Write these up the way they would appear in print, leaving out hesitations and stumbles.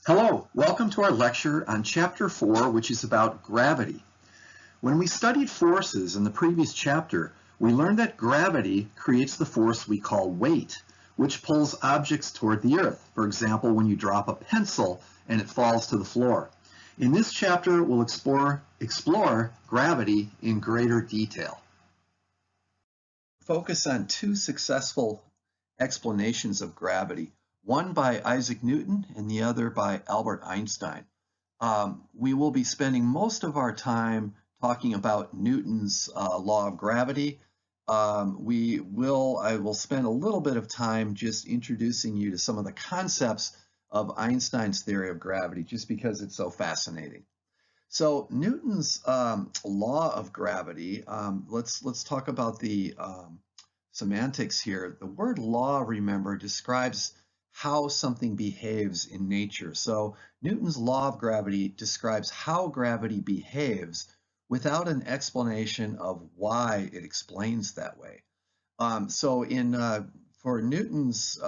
Hello, welcome to our lecture on Chapter 4, which is about gravity. When we studied forces in the previous chapter, we learned that gravity creates the force we call weight, which pulls objects toward the Earth. For example, when you drop a pencil and it falls to the floor. In this chapter, we'll explore gravity in greater detail. Focus on two successful explanations of gravity. One by Isaac Newton and the other by Albert Einstein. We will be spending most of our time talking about Newton's law of gravity. I will spend a little bit of time just introducing you to some of the concepts of Einstein's theory of gravity, just because it's so fascinating. So Newton's law of gravity, let's talk about the semantics here. The word law, remember, describes how something behaves in nature. So Newton's law of gravity describes how gravity behaves without an explanation of why it explains that way. For Newton's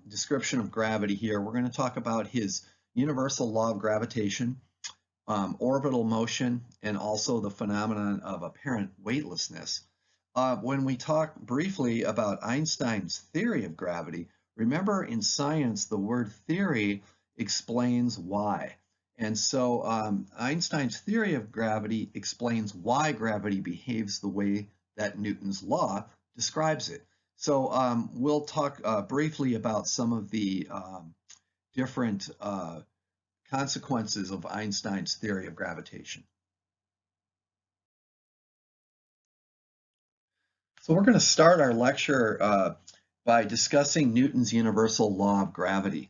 description of gravity here, we're going to talk about his universal law of gravitation, orbital motion, and also the phenomenon of apparent weightlessness. When we talk briefly about Einstein's theory of gravity, remember, in science, the word theory explains why. And so Einstein's theory of gravity explains why gravity behaves the way that Newton's law describes it. So we'll talk briefly about some of the different consequences of Einstein's theory of gravitation. So we're going to start our lecture by discussing Newton's universal law of gravity.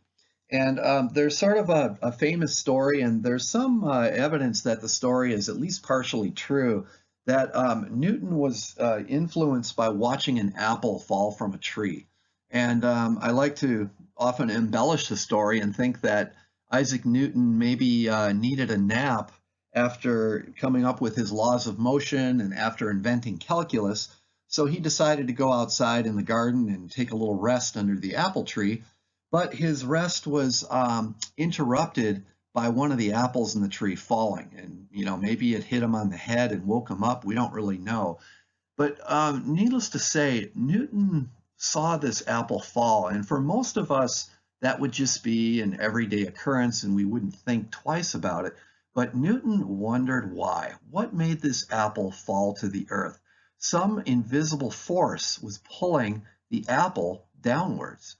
And there's sort of a famous story, and there's some evidence that the story is at least partially true, that Newton was influenced by watching an apple fall from a tree. And I like to often embellish the story and think that Isaac Newton maybe needed a nap after coming up with his laws of motion and after inventing calculus. So he decided to go outside in the garden and take a little rest under the apple tree, but his rest was interrupted by one of the apples in the tree falling. And, maybe it hit him on the head and woke him up. We don't really know. But needless to say, Newton saw this apple fall. And for most of us, that would just be an everyday occurrence and we wouldn't think twice about it. But Newton wondered why. What made this apple fall to the earth? Some invisible force was pulling the apple downwards.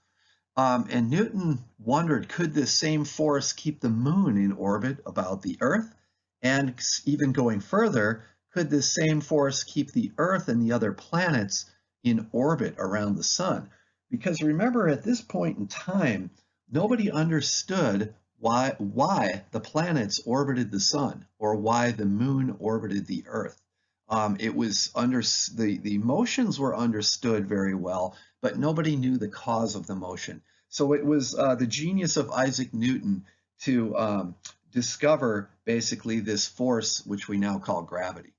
And Newton wondered, could this same force keep the moon in orbit about the Earth? And even going further, could this same force keep the Earth and the other planets in orbit around the sun? Because remember, at this point in time, nobody understood why the planets orbited the sun or why the moon orbited the Earth. The motions were understood very well, but nobody knew the cause of the motion. So it was the genius of Isaac Newton to discover basically this force, which we now call gravity.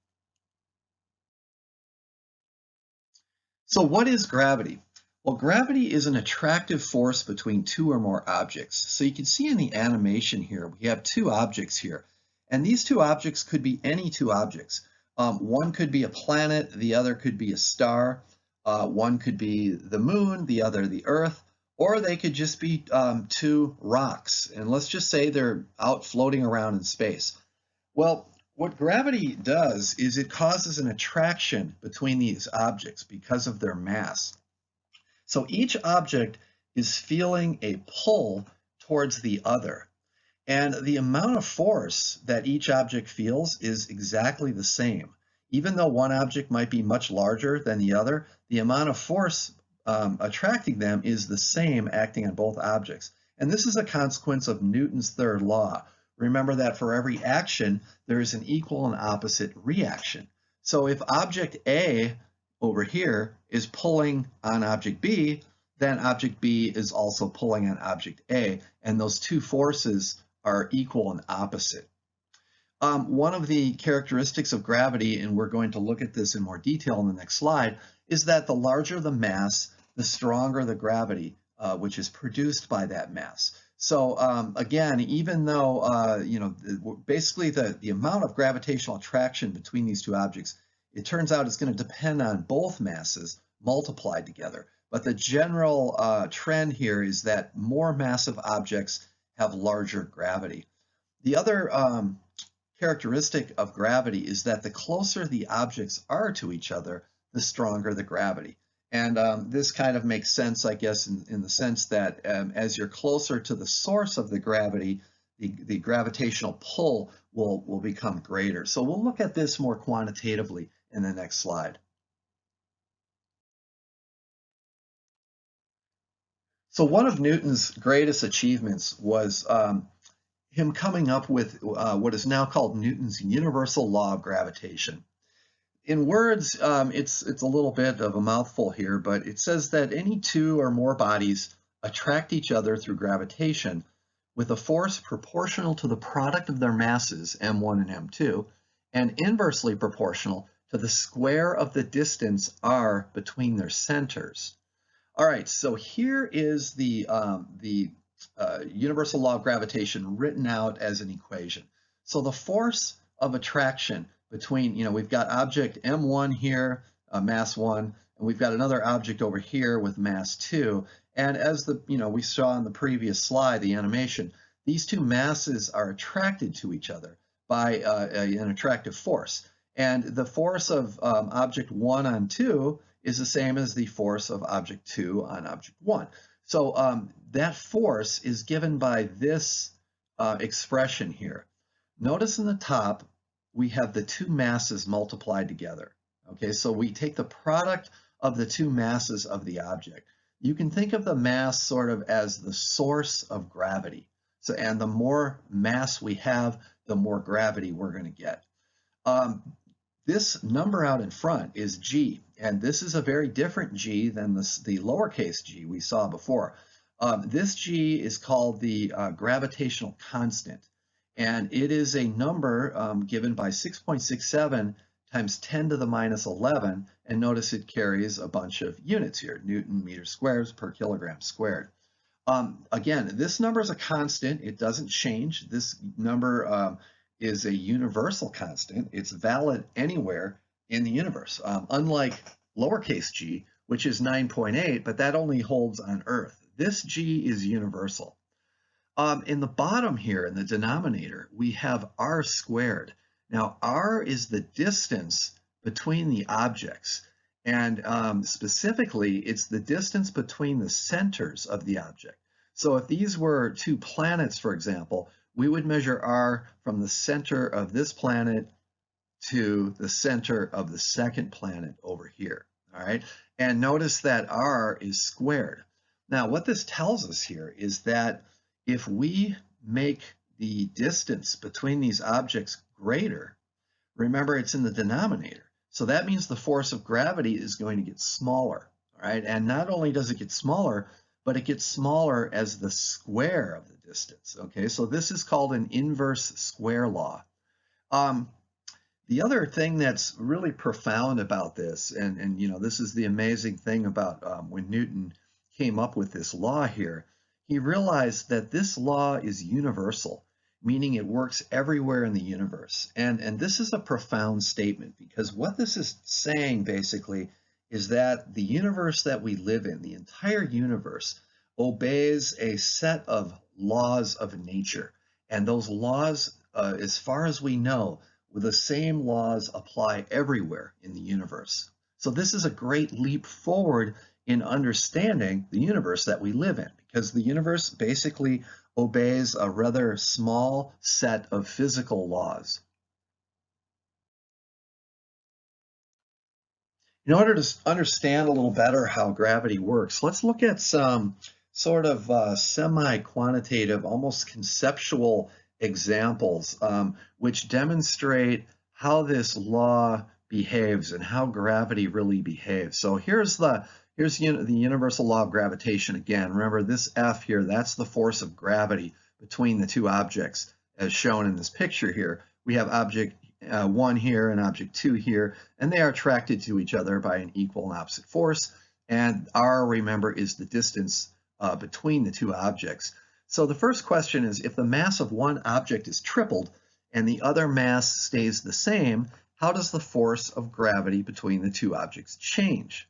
So what is gravity? Well, gravity is an attractive force between two or more objects. So you can see in the animation here, we have two objects here. And these two objects could be any two objects. One could be a planet, the other could be a star, one could be the moon, the other the Earth, or they could just be two rocks. And let's just say they're out floating around in space. Well, what gravity does is it causes an attraction between these objects because of their mass. So each object is feeling a pull towards the other. And the amount of force that each object feels is exactly the same. Even though one object might be much larger than the other, the amount of force attracting them is the same acting on both objects. And this is a consequence of Newton's third law. Remember that for every action, there is an equal and opposite reaction. So if object A over here is pulling on object B, then object B is also pulling on object A, and those two forces are equal and opposite. One of the characteristics of gravity, and we're going to look at this in more detail in the next slide, is that the larger the mass, the stronger the gravity, which is produced by that mass. So again, even though basically the amount of gravitational attraction between these two objects, it turns out it's going to depend on both masses multiplied together. But the general trend here is that more massive objects have larger gravity. The other characteristic of gravity is that the closer the objects are to each other, the stronger the gravity. And this kind of makes sense, I guess, in the sense that as you're closer to the source of the gravity, the gravitational pull will become greater. So we'll look at this more quantitatively in the next slide. So one of Newton's greatest achievements was him coming up with what is now called Newton's universal law of gravitation. In words, it's a little bit of a mouthful here, but it says that any two or more bodies attract each other through gravitation with a force proportional to the product of their masses, m1 and m2, and inversely proportional to the square of the distance r between their centers. All right, so here is the universal law of gravitation written out as an equation. So the force of attraction between, we've got object m1 here, mass 1, and we've got another object over here with mass 2. And as we saw in the previous slide, the animation, these two masses are attracted to each other by an attractive force. And the force of object 1 on 2 is the same as the force of object 2 on object 1. So that force is given by this expression here. Notice in the top, we have the two masses multiplied together. Okay, so we take the product of the two masses of the object. You can think of the mass sort of as the source of gravity. So, and the more mass we have, the more gravity we're going to get. This number out in front is g, and this is a very different g than the lowercase g we saw before. This g is called the gravitational constant, and it is a number given by 6.67 times 10 to the minus 11, and notice it carries a bunch of units here, Newton meters squared per kilogram squared. Again, this number is a constant. It doesn't change. This number is a universal constant. It's valid anywhere in the universe, unlike lowercase g, which is 9.8, but that only holds on Earth. This g is universal. In the bottom here, in the denominator, we have r squared. Now, r is the distance between the objects, and specifically, it's the distance between the centers of the object. So if these were two planets, for example, we would measure r from the center of this planet to the center of the second planet over here, all right? And notice that r is squared. Now, what this tells us here is that if we make the distance between these objects greater, remember it's in the denominator, so that means the force of gravity is going to get smaller, all right? And not only does it get smaller, but it gets smaller as the square of the distance, okay? So this is called an inverse square law. The other thing that's really profound about this, and this is the amazing thing about when Newton came up with this law here, he realized that this law is universal, meaning it works everywhere in the universe. And this is a profound statement, because what this is saying basically is that the universe that we live in, the entire universe, obeys a set of laws of nature. And those laws, as far as we know, the same laws apply everywhere in the universe. So this is a great leap forward in understanding the universe that we live in, because the universe basically obeys a rather small set of physical laws. In order to understand a little better how gravity works, let's look at some sort of semi-quantitative, almost conceptual examples which demonstrate how this law behaves and how gravity really behaves. So here's the universal law of gravitation again. Remember this F here, that's the force of gravity between the two objects as shown in this picture here. We have object 1 here and object 2 here, and they are attracted to each other by an equal and opposite force. And r, remember, is the distance between the two objects. So the first question is, if the mass of one object is tripled and the other mass stays the same, how does the force of gravity between the two objects change?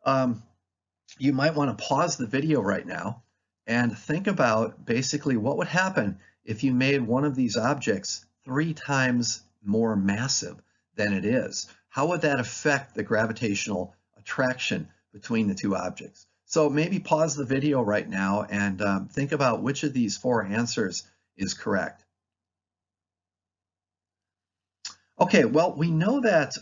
You might want to pause the video right now and think about basically what would happen if you made one of these objects 3 times more massive than it is. How would that affect the gravitational attraction between the two objects? So maybe pause the video right now and think about which of these 4 answers is correct. Okay, well, we know that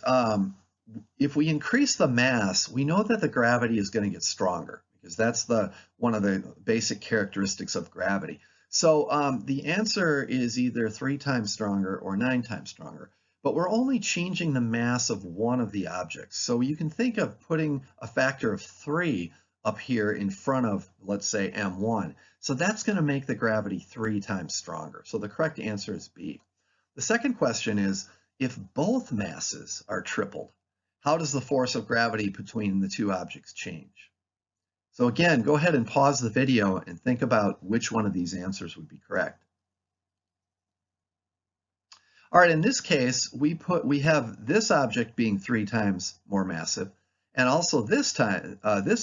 if we increase the mass, we know that the gravity is going to get stronger because that's one of the basic characteristics of gravity. So the answer is either 3 times stronger or 9 times stronger, but we're only changing the mass of one of the objects. So you can think of putting a factor of 3 up here in front of, let's say, m1. So that's going to make the gravity 3 times stronger. So the correct answer is B. The second question is, if both masses are tripled, how does the force of gravity between the two objects change? So again, go ahead and pause the video and think about which one of these answers would be correct. All right, in this case, we have this object being 3 times more massive, and also this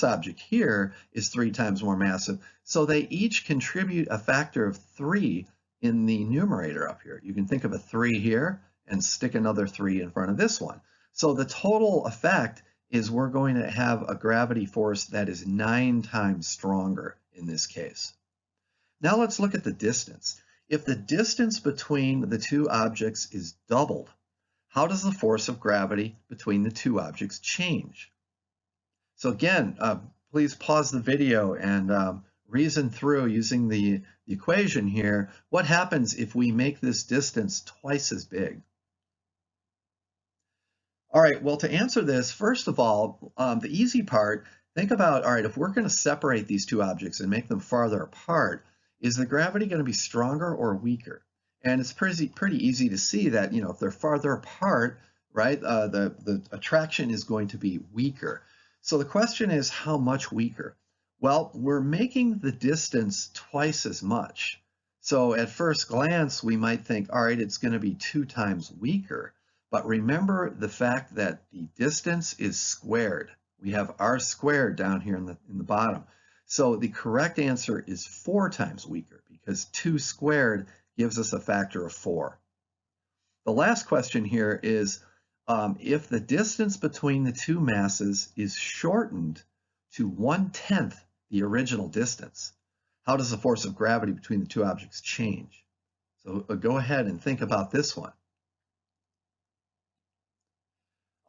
object here is 3 times more massive. So they each contribute a factor of 3 in the numerator up here. You can think of a 3 here and stick another 3 in front of this one. So the total effect is we're going to have a gravity force that is 9 times stronger in this case. Now let's look at the distance. If the distance between the two objects is doubled, how does the force of gravity between the two objects change? So again, please pause the video and reason through using the equation here. What happens if we make this distance twice as big? All right, well, to answer this, first of all, the easy part, think about, all right, if we're going to separate these two objects and make them farther apart, is the gravity going to be stronger or weaker? And it's pretty easy to see that, if they're farther apart, right, the attraction is going to be weaker. So the question is, how much weaker? Well, we're making the distance twice as much. So at first glance, we might think, all right, it's going to be 2 times weaker. But remember the fact that the distance is squared. We have r squared down here in the bottom. So the correct answer is 4 times weaker because 2 squared gives us a factor of 4. The last question here is, if the distance between the two masses is shortened to 1/10 the original distance, how does the force of gravity between the two objects change? So go ahead and think about this one.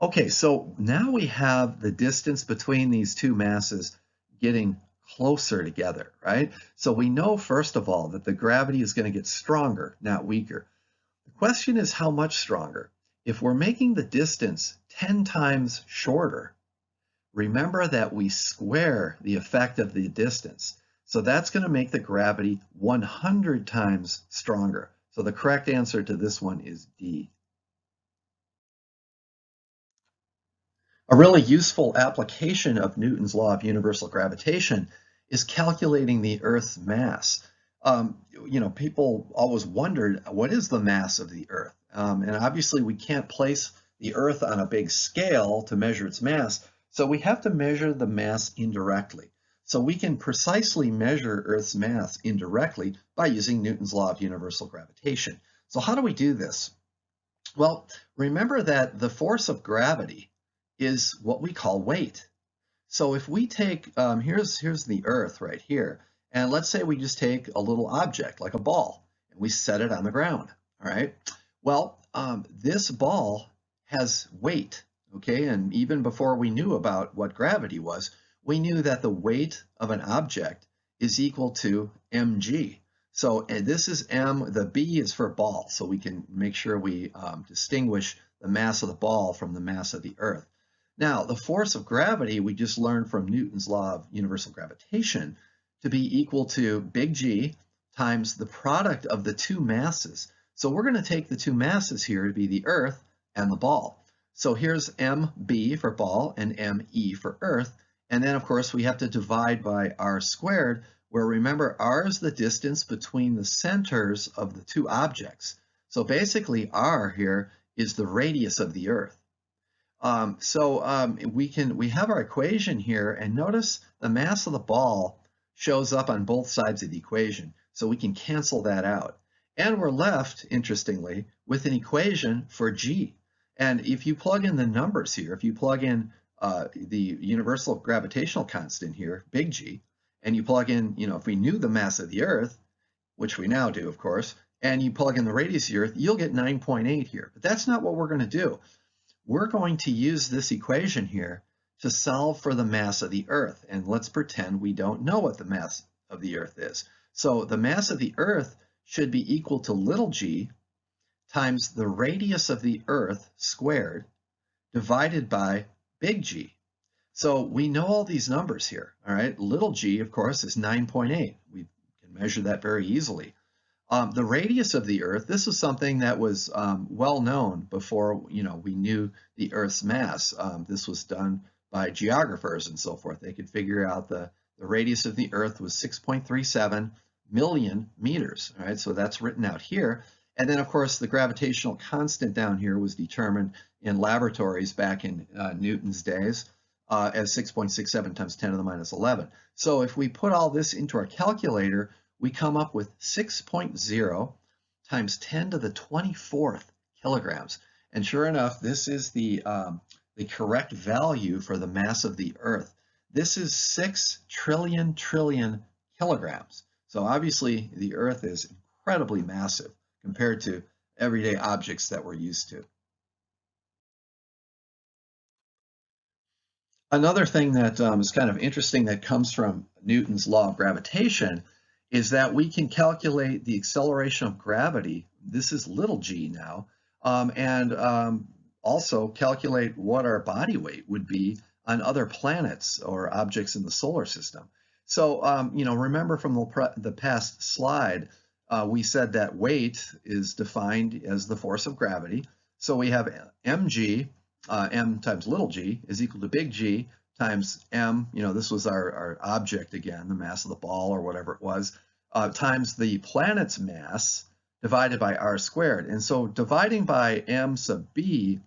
Okay, so now we have the distance between these two masses getting closer together, right? So we know, first of all, that the gravity is going to get stronger, not weaker. The question is how much stronger? If we're making the distance 10 times shorter, remember that we square the effect of the distance. So that's going to make the gravity 100 times stronger. So the correct answer to this one is D. A really useful application of Newton's law of universal gravitation is calculating the Earth's mass. People always wondered, what is the mass of the Earth? And obviously we can't place the Earth on a big scale to measure its mass, so we have to measure the mass indirectly. So we can precisely measure Earth's mass indirectly by using Newton's law of universal gravitation. So how do we do this? Well, remember that the force of gravity is what we call weight. So if we take, here's the Earth right here, and let's say we just take a little object like a ball and we set it on the ground, all right? Well, this ball has weight, okay? And even before we knew about what gravity was, we knew that the weight of an object is equal to mg. So this is m, the b is for ball, so we can make sure we distinguish the mass of the ball from the mass of the Earth. Now, the force of gravity we just learned from Newton's law of universal gravitation to be equal to big G times the product of the two masses. So we're going to take the two masses here to be the Earth and the ball. So here's mb for ball and me for Earth. And then, of course, we have to divide by r squared, where remember r is the distance between the centers of the two objects. So basically r here is the radius of the Earth. We have our equation here, and notice the mass of the ball shows up on both sides of the equation, so we can cancel that out. And we're left, interestingly, with an equation for g. And if you plug in the numbers here, if you plug in the universal gravitational constant here, big G, and you plug in, if we knew the mass of the Earth, which we now do, of course, and you plug in the radius of the Earth, you'll get 9.8 here. But that's not what we're going to do. We're going to use this equation here to solve for the mass of the Earth. And let's pretend we don't know what the mass of the Earth is. So the mass of the Earth should be equal to little g times the radius of the Earth squared divided by big G. So we know all these numbers here, all right? Little g, of course, is 9.8. We can measure that very easily. The radius of the Earth, this is something that was well known before we knew the Earth's mass. This was done by geographers and so forth. They could figure out the radius of the Earth was 6.37 million meters. All right, so that's written out here. And then, of course, the gravitational constant down here was determined in laboratories back in Newton's days as 6.67 times 10 to the minus 11. So if we put all this into our calculator, we come up with 6.0 times 10 to the 24th kilograms. And sure enough, this is the correct value for the mass of the Earth. This is 6 trillion kilograms. So obviously, the Earth is incredibly massive compared to everyday objects that we're used to. Another thing that is kind of interesting that comes from Newton's law of gravitation is that we can calculate the acceleration of gravity. This is little g now, and also calculate what our body weight would be on other planets or objects in the solar system. So, remember from the past slide, we said that weight is defined as the force of gravity. So we have mg, m times little g, is equal to big G times m, this was our object again, the mass of the ball or whatever it was, times the planet's mass divided by r squared. And so dividing by m sub b,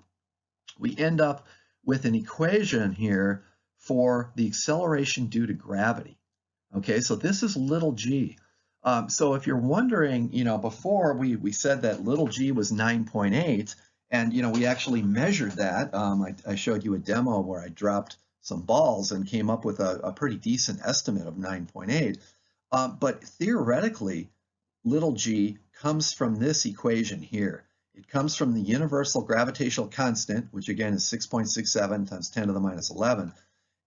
we end up with an equation here for the acceleration due to gravity. Okay, so this is little g. So if you're wondering, before we said that little g was 9.8, and we actually measured that. I showed you a demo where I dropped some balls and came up with a pretty decent estimate of 9.8. But theoretically, little g comes from this equation here. It comes from the universal gravitational constant, which again is 6.67 times 10 to the minus 11.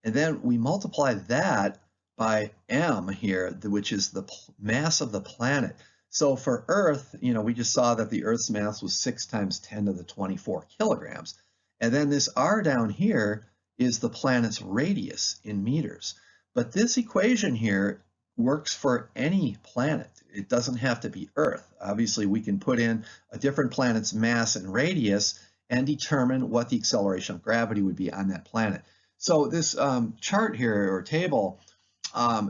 And then we multiply that by m here, which is the mass of the planet. So for Earth, we just saw that the Earth's mass was 6 times 10 to the 24 kilograms. And then this r down here is the planet's radius in meters. But this equation here works for any planet. It doesn't have to be Earth. Obviously, we can put in a different planet's mass and radius and determine what the acceleration of gravity would be on that planet. So this chart here, or table,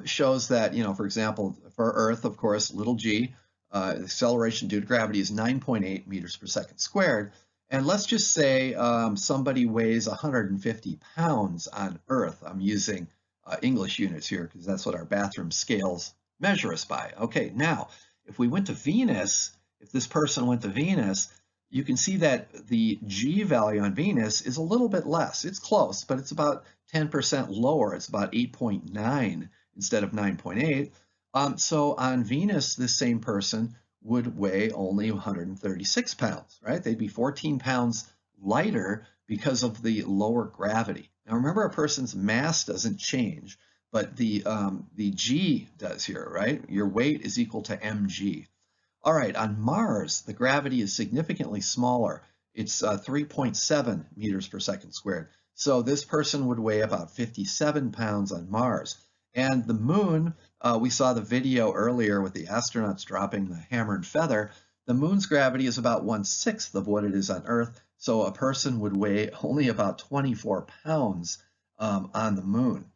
shows that, for example, for Earth, of course, little g, acceleration due to gravity is 9.8 meters per second squared. And let's just say somebody weighs 150 pounds on Earth. I'm using English units here because that's what our bathroom scales measure us by. Okay, now, if we went to Venus, if this person went to Venus, you can see that the G value on Venus is a little bit less. It's close, but it's about 10% lower. It's about 8.9 instead of 9.8. So on Venus, this same person would weigh only 136 pounds, right? They'd be 14 pounds lighter because of the lower gravity. Now remember, a person's mass doesn't change, but the G does here, right? Your weight is equal to mg. All right, on Mars, the gravity is significantly smaller. It's 3.7 meters per second squared. So this person would weigh about 57 pounds on Mars. And the moon, we saw the video earlier with the astronauts dropping the hammer and feather. The moon's gravity is about 1/6 of what it is on Earth. So a person would weigh only about 24 pounds on the moon.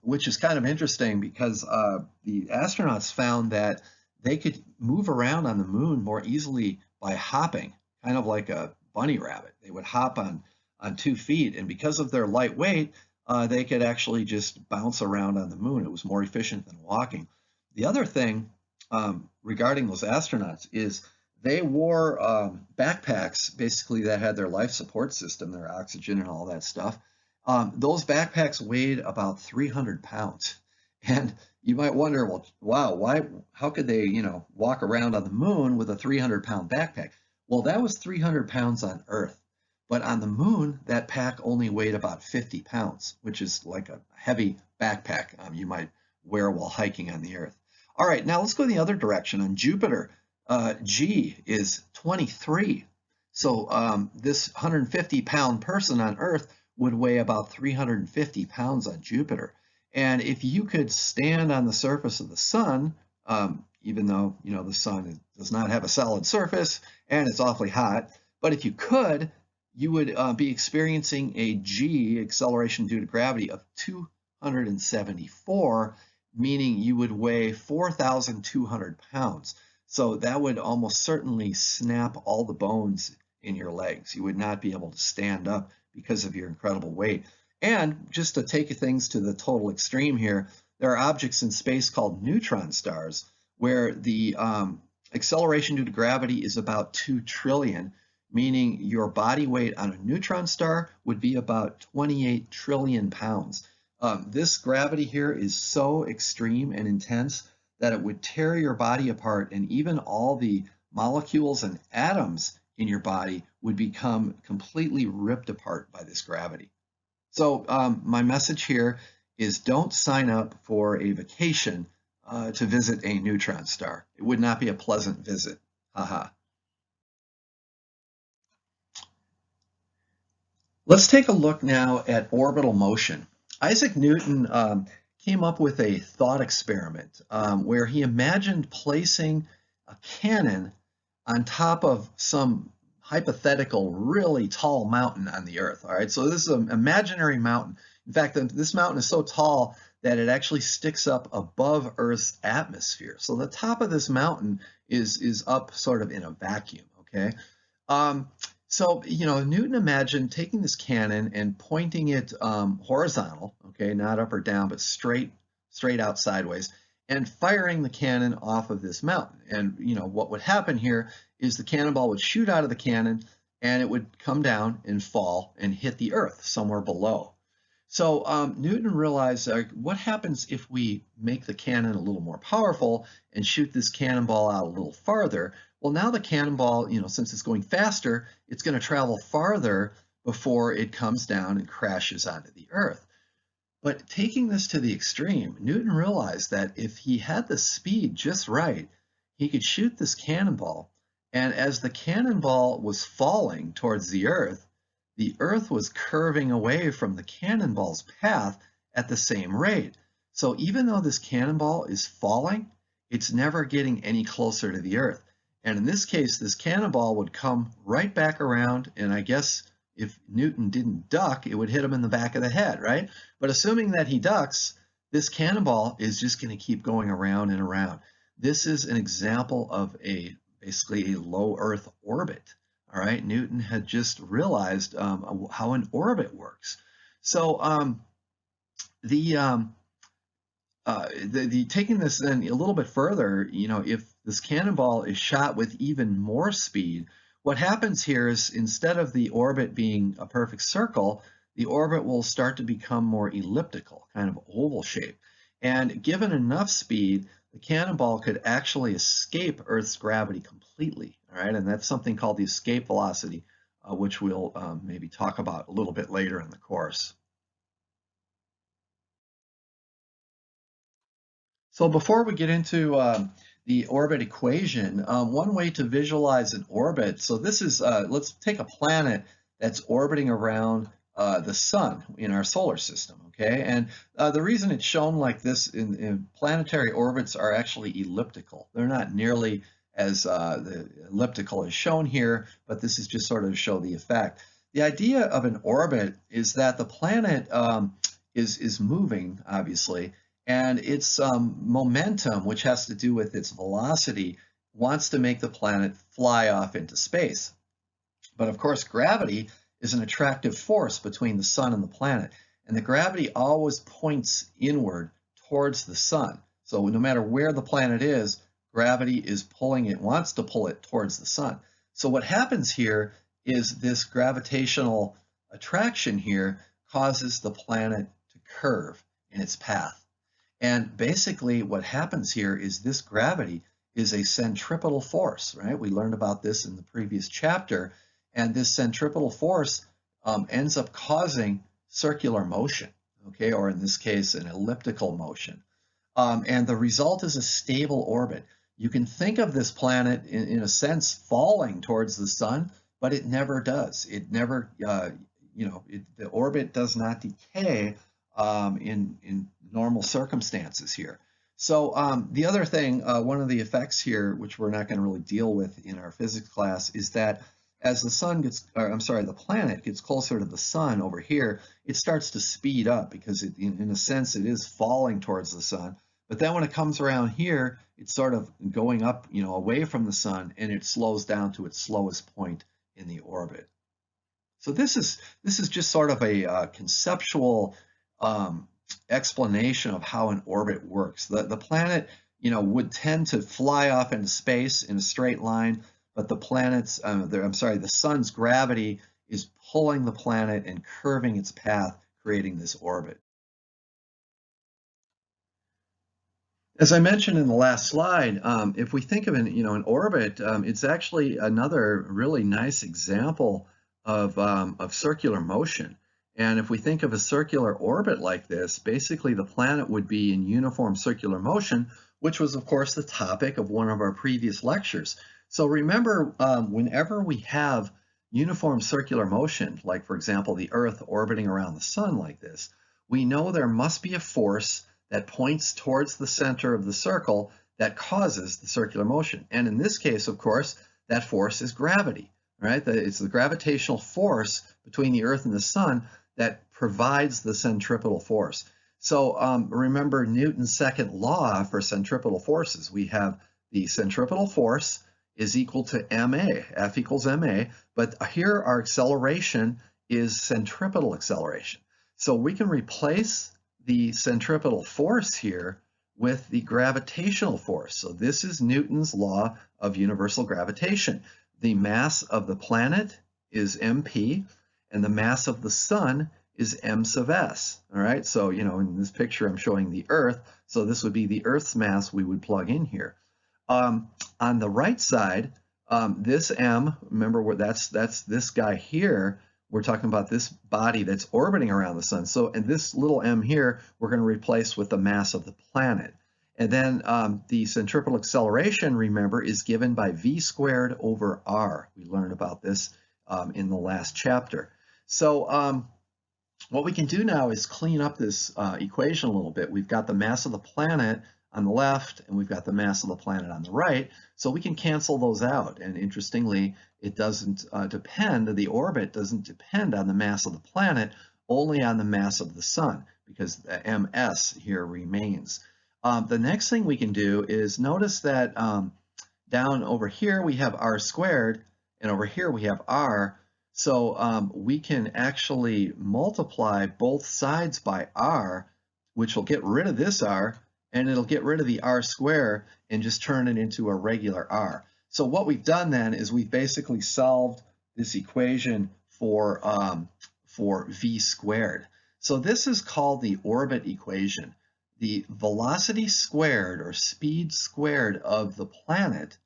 which is kind of interesting because the astronauts found that they could move around on the moon more easily by hopping, kind of like a bunny rabbit. They would hop on 2 feet, and because of their light weight, they could actually just bounce around on the moon. It was more efficient than walking. The other thing regarding those astronauts is they wore backpacks, basically, that had their life support system, their oxygen and all that stuff. Those backpacks weighed about 300 pounds. And you might wonder, well, wow, how could they, walk around on the moon with a 300-pound backpack? Well, that was 300 pounds on Earth. But on the moon, that pack only weighed about 50 pounds, which is like a heavy backpack you might wear while hiking on the Earth. All right, now let's go the other direction. On Jupiter, G is 23. So this 150-pound person on Earth would weigh about 350 pounds on Jupiter. And if you could stand on the surface of the sun, even though the sun does not have a solid surface and it's awfully hot, but if you could, you would be experiencing a G, acceleration due to gravity, of 274, meaning you would weigh 4,200 pounds. So that would almost certainly snap all the bones in your legs. You would not be able to stand up because of your incredible weight. And just to take things to the total extreme here, there are objects in space called neutron stars, where the acceleration due to gravity is about 2 trillion, meaning your body weight on a neutron star would be about 28 trillion pounds. This gravity here is so extreme and intense that it would tear your body apart, and even all the molecules and atoms in your body would become completely ripped apart by this gravity. So my message here is don't sign up for a vacation to visit a neutron star. It would not be a pleasant visit. Haha. Let's take a look now at orbital motion. Isaac Newton came up with a thought experiment where he imagined placing a cannon on top of some hypothetical really tall mountain on the Earth. All right, so this is an imaginary mountain. In fact, this mountain is so tall that it actually sticks up above Earth's atmosphere. So the top of this mountain is up sort of in a vacuum, okay? So, Newton imagined taking this cannon and pointing it horizontal, okay, not up or down, but straight out sideways, and firing the cannon off of this mountain. And, what would happen here is the cannonball would shoot out of the cannon, and it would come down and fall and hit the Earth somewhere below. So Newton realized, what happens if we make the cannon a little more powerful and shoot this cannonball out a little farther? Well, now the cannonball, since it's going faster, it's going to travel farther before it comes down and crashes onto the Earth. But taking this to the extreme, Newton realized that if he had the speed just right, he could shoot this cannonball, and as the cannonball was falling towards the Earth was curving away from the cannonball's path at the same rate. So even though this cannonball is falling, it's never getting any closer to the Earth. And in this case, this cannonball would come right back around, and I guess if Newton didn't duck, it would hit him in the back of the head, right? But assuming that he ducks, this cannonball is just going to keep going around and around. This is an example of basically a low Earth orbit. All right, Newton had just realized how an orbit works. So taking this then a little bit further, if this cannonball is shot with even more speed, what happens here is instead of the orbit being a perfect circle, the orbit will start to become more elliptical, kind of oval shape. And given enough speed, the cannonball could actually escape Earth's gravity completely. All right, and that's something called the escape velocity, which we'll maybe talk about a little bit later in the course. So before we get into the orbit equation, one way to visualize an orbit, so this is, let's take a planet that's orbiting around the sun in our solar system, okay? And the reason it's shown like this in planetary orbits are actually elliptical. They're not nearly as the elliptical is shown here, but this is just sort of to show the effect. The idea of an orbit is that the planet is moving, obviously, and its momentum, which has to do with its velocity, wants to make the planet fly off into space. But of course, gravity is an attractive force between the sun and the planet, and the gravity always points inward towards the sun. So no matter where the planet is, gravity is pulling it, wants to pull it towards the sun. So what happens here is this gravitational attraction here causes the planet to curve in its path. And basically what happens here is this gravity is a centripetal force, right? We learned about this in the previous chapter, and this centripetal force ends up causing circular motion, okay, or in this case, an elliptical motion. And the result is a stable orbit. You can think of this planet in a sense falling towards the sun, but it never does. It never, the orbit does not decay in normal circumstances here. So the other thing, one of the effects here, which we're not going to really deal with in our physics class, is that as the sun gets, the planet gets closer to the sun over here, it starts to speed up because in a sense it is falling towards the sun. But then when it comes around here, it's sort of going up, away from the sun, and it slows down to its slowest point in the orbit. So this is just sort of a conceptual explanation of how an orbit works. The planet, would tend to fly off into space in a straight line, but the sun's gravity is pulling the planet and curving its path, creating this orbit. As I mentioned in the last slide, if we think of an orbit, it's actually another really nice example of circular motion. And if we think of a circular orbit like this, basically the planet would be in uniform circular motion, which was, of course, the topic of one of our previous lectures. So remember, whenever we have uniform circular motion, like, for example, the Earth orbiting around the sun like this, we know there must be a force that points towards the center of the circle that causes the circular motion. And in this case, of course, that force is gravity, right? It's the gravitational force between the Earth and the sun that provides the centripetal force. So remember Newton's second law for centripetal forces. We have the centripetal force is equal to ma, F equals ma, but here our acceleration is centripetal acceleration. So we can replace the centripetal force here with the gravitational force. So this is Newton's law of universal gravitation. The mass of the planet is mp, and the mass of the sun is m sub s. All right, so in this picture I'm showing the Earth, so this would be the Earth's mass we would plug in here. On the right side, this m, remember that's this guy here. We're talking about this body that's orbiting around the sun. So, and this little m here, we're going to replace with the mass of the planet. And then the centripetal acceleration, remember, is given by v squared over r. We learned about this in the last chapter. So what we can do now is clean up this equation a little bit. We've got the mass of the planet on the left, and we've got the mass of the planet on the right, so we can cancel those out. And interestingly, it doesn't the orbit doesn't depend on the mass of the planet, only on the mass of the sun, because the ms here remains. The next thing we can do is notice that down over here we have r squared, and over here we have r, so we can actually multiply both sides by r, which will get rid of this r, and it'll get rid of the r square and just turn it into a regular r. So what we've done then is we've basically solved this equation for v squared. So this is called the orbit equation. The velocity squared, or speed squared, of the planet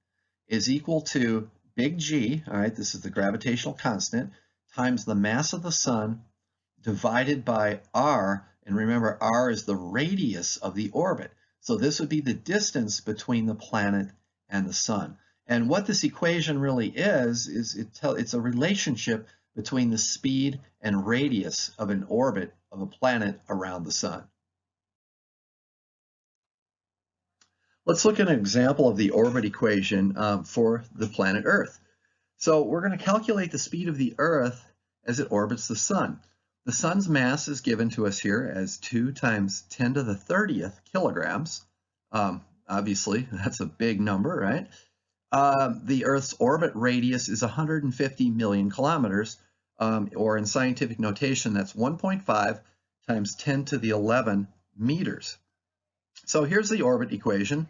is equal to big G, all right, this is the gravitational constant, times the mass of the sun divided by r, and remember r is the radius of the orbit. So this would be the distance between the planet and the sun. And what this equation really is it's a relationship between the speed and radius of an orbit of a planet around the sun. Let's look at an example of the orbit equation for the planet Earth. So we're going to calculate the speed of the Earth as it orbits the sun. The sun's mass is given to us here as 2 times 10 to the 30th kilograms. Obviously, that's a big number, right? The Earth's orbit radius is 150 million kilometers, or in scientific notation, that's 1.5 times 10 to the 11 meters. So here's the orbit equation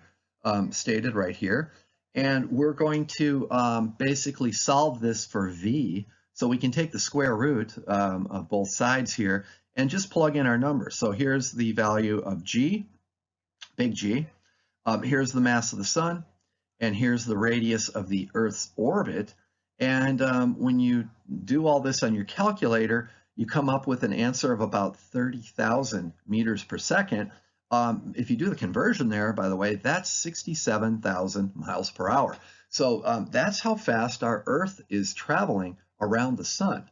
stated right here. And we're going to basically solve this for v. So we can take the square root of both sides here and just plug in our numbers. So here's the value of g, big G. Here's the mass of the sun. And here's the radius of the Earth's orbit. And when you do all this on your calculator, you come up with an answer of about 30,000 meters per second. If you do the conversion there, by the way, that's 67,000 miles per hour. So that's how fast our Earth is traveling around the sun.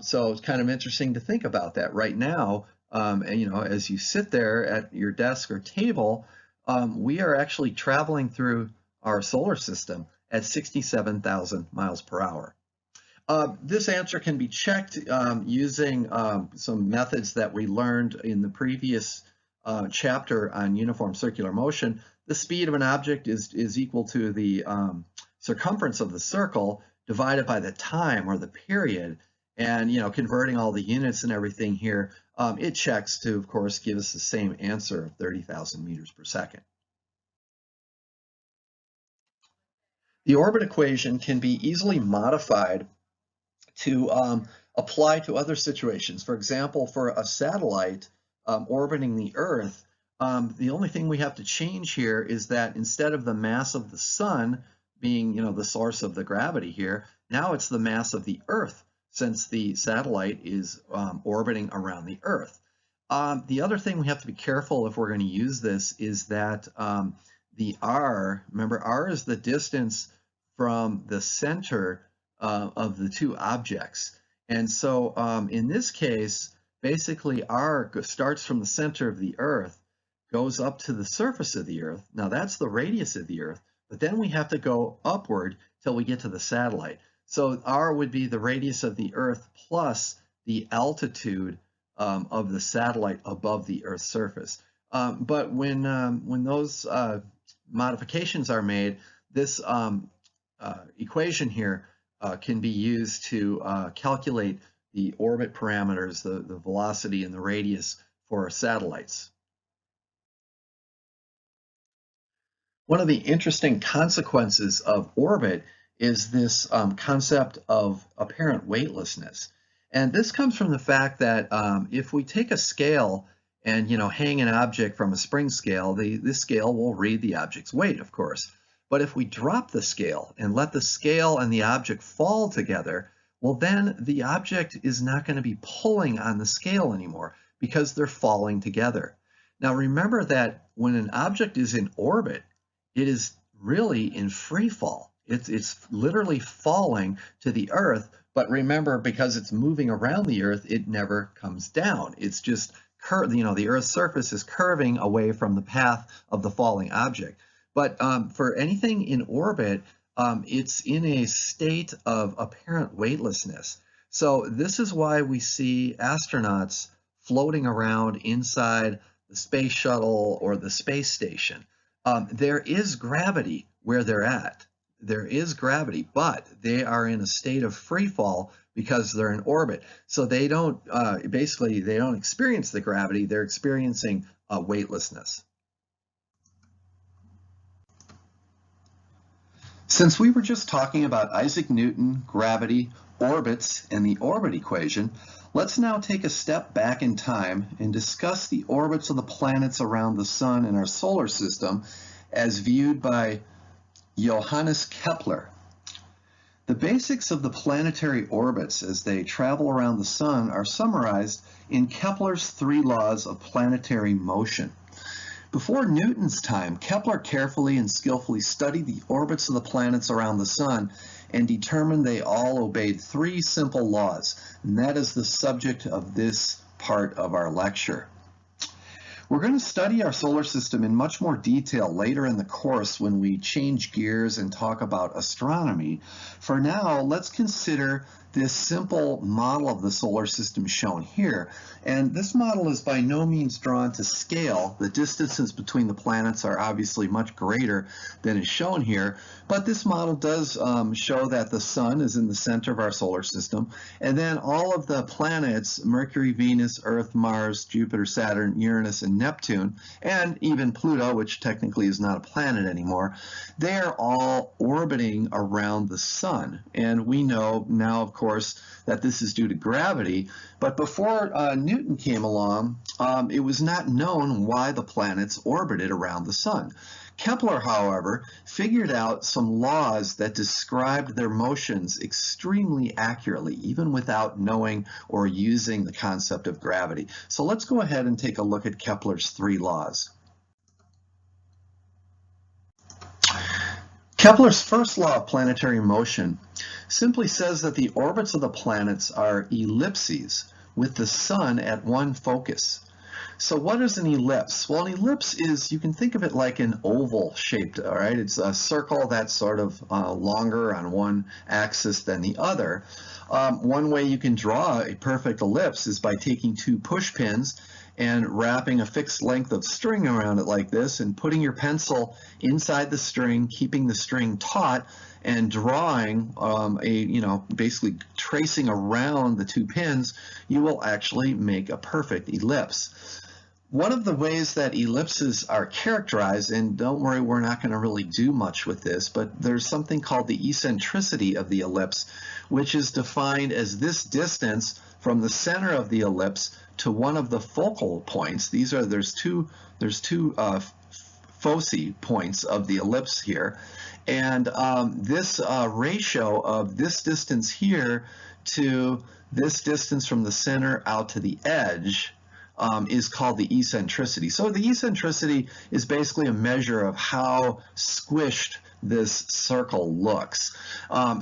So it's kind of interesting to think about that right now. And, you know, as you sit there at your desk or table, we are actually traveling through our solar system at 67,000 miles per hour. This answer can be checked using some methods that we learned in the previous chapter on uniform circular motion. The speed of an object is equal to the circumference of the circle divided by the time or the period. And, you know, converting all the units and everything here, it checks to, of course, give us the same answer of 30,000 meters per second. The orbit equation can be easily modified to apply to other situations. For example, for a satellite orbiting the Earth, the only thing we have to change here is that instead of the mass of the sun being, you know, the source of the gravity here, now it's the mass of the Earth, since the satellite is orbiting around the Earth. The other thing we have to be careful if we're going to use this is that the r, remember, r is the distance from the center of the two objects. And so in this case, basically r starts from the center of the Earth, goes up to the surface of the Earth. Now that's the radius of the Earth, but then we have to go upward till we get to the satellite. So r would be the radius of the Earth plus the altitude of the satellite above the Earth's surface. But when those modifications are made, this equation here can be used to calculate the orbit parameters, the velocity and the radius for satellites. One of the interesting consequences of orbit is this concept of apparent weightlessness. And this comes from the fact that if we take a scale and, you know, hang an object from a spring scale, this scale will read the object's weight, of course. But if we drop the scale and let the scale and the object fall together, well, then the object is not going to be pulling on the scale anymore because they're falling together. Now, remember that when an object is in orbit, it is really in free fall. It's literally falling to the Earth, but remember, because it's moving around the Earth, it never comes down. It's just you know, the Earth's surface is curving away from the path of the falling object. But for anything in orbit, it's in a state of apparent weightlessness. So this is why we see astronauts floating around inside the space shuttle or the space station. There is gravity where they're at. There is gravity, but they are in a state of free fall because they're in orbit. So they don't, basically, they don't experience the gravity, they're experiencing weightlessness. Since we were just talking about Isaac Newton, gravity, orbits, and the orbit equation, let's now take a step back in time and discuss the orbits of the planets around the sun in our solar system as viewed by Johannes Kepler. The basics of the planetary orbits as they travel around the sun are summarized in Kepler's 3 laws of planetary motion. Before Newton's time, Kepler carefully and skillfully studied the orbits of the planets around the sun and determined they all obeyed 3 simple laws, and that is the subject of this part of our lecture. We're going to study our solar system in much more detail later in the course when we change gears and talk about astronomy. For now, let's consider this simple model of the solar system shown here. And this model is by no means drawn to scale. The distances between the planets are obviously much greater than is shown here, but this model does show that the Sun is in the center of our solar system, and then all of the planets, Mercury, Venus, Earth, Mars, Jupiter, Saturn, Uranus, and Neptune, and even Pluto, which technically is not a planet anymore, they are all orbiting around the Sun. And we know now, of course, that this is due to gravity, but before Newton came along, it was not known why the planets orbited around the Sun. Kepler, however, figured out some laws that described their motions extremely accurately, even without knowing or using the concept of gravity. So let's go ahead and take a look at Kepler's 3 laws. Kepler's first law of planetary motion simply says that the orbits of the planets are ellipses with the Sun at one focus. So what is an ellipse? Well, an ellipse is, you can think of it like an oval shaped, all right? It's a circle that's sort of longer on one axis than the other. One way you can draw a perfect ellipse is by taking 2 push pins and wrapping a fixed length of string around it like this and putting your pencil inside the string, keeping the string taut, and drawing basically tracing around the 2 pins, you will actually make a perfect ellipse. One of the ways that ellipses are characterized, and don't worry, we're not going to really do much with this, but there's something called the eccentricity of the ellipse, which is defined as this distance from the center of the ellipse to one of the focal points. There's two foci points of the ellipse here, and this ratio of this distance here to this distance from the center out to the edge is called the eccentricity. So the eccentricity is basically a measure of how squished this circle looks.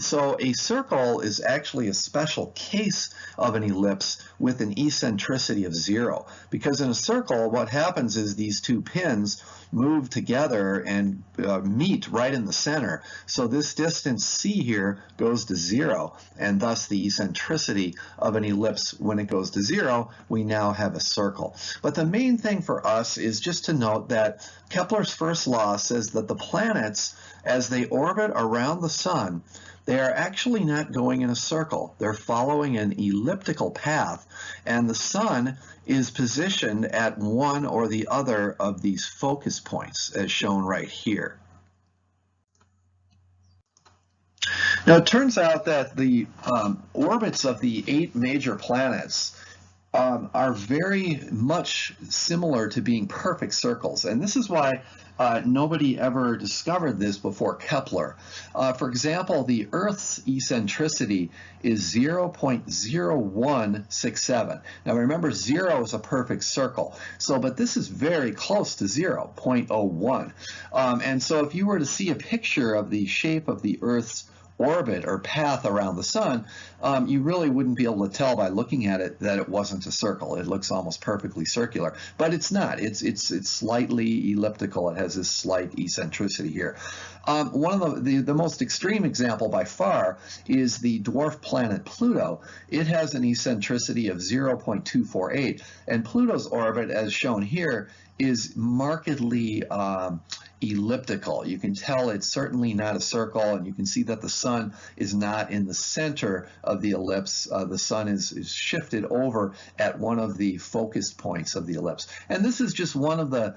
So a circle is actually a special case of an ellipse with an eccentricity of 0, because in a circle what happens is these 2 pins move together and meet right in the center. So this distance c here goes to 0, and thus the eccentricity of an ellipse, when it goes to 0, we now have a circle. But the main thing for us is just to note that Kepler's first law says that the planets, as they orbit around the Sun, they are actually not going in a circle. They're following an elliptical path, and the Sun is positioned at one or the other of these focus points, as shown right here. Now, it turns out that the orbits of the 8 major planets are very much similar to being perfect circles, and this is why nobody ever discovered this before Kepler. For example, the Earth's eccentricity is 0.0167. Now remember, 0 is a perfect circle, but this is very close to 0, 0.01. And so if you were to see a picture of the shape of the Earth's orbit or path around the Sun, you really wouldn't be able to tell by looking at it that it wasn't a circle. It looks almost perfectly circular, but it's not. It's slightly elliptical. It has this slight eccentricity here. One of the most extreme example by far is the dwarf planet Pluto. It has an eccentricity of 0.248, and Pluto's orbit, as shown here, is markedly elliptical. You can tell it's certainly not a circle, and you can see that the Sun is not in the center of the ellipse. The Sun is shifted over at one of the focused points of the ellipse. And this is just one of the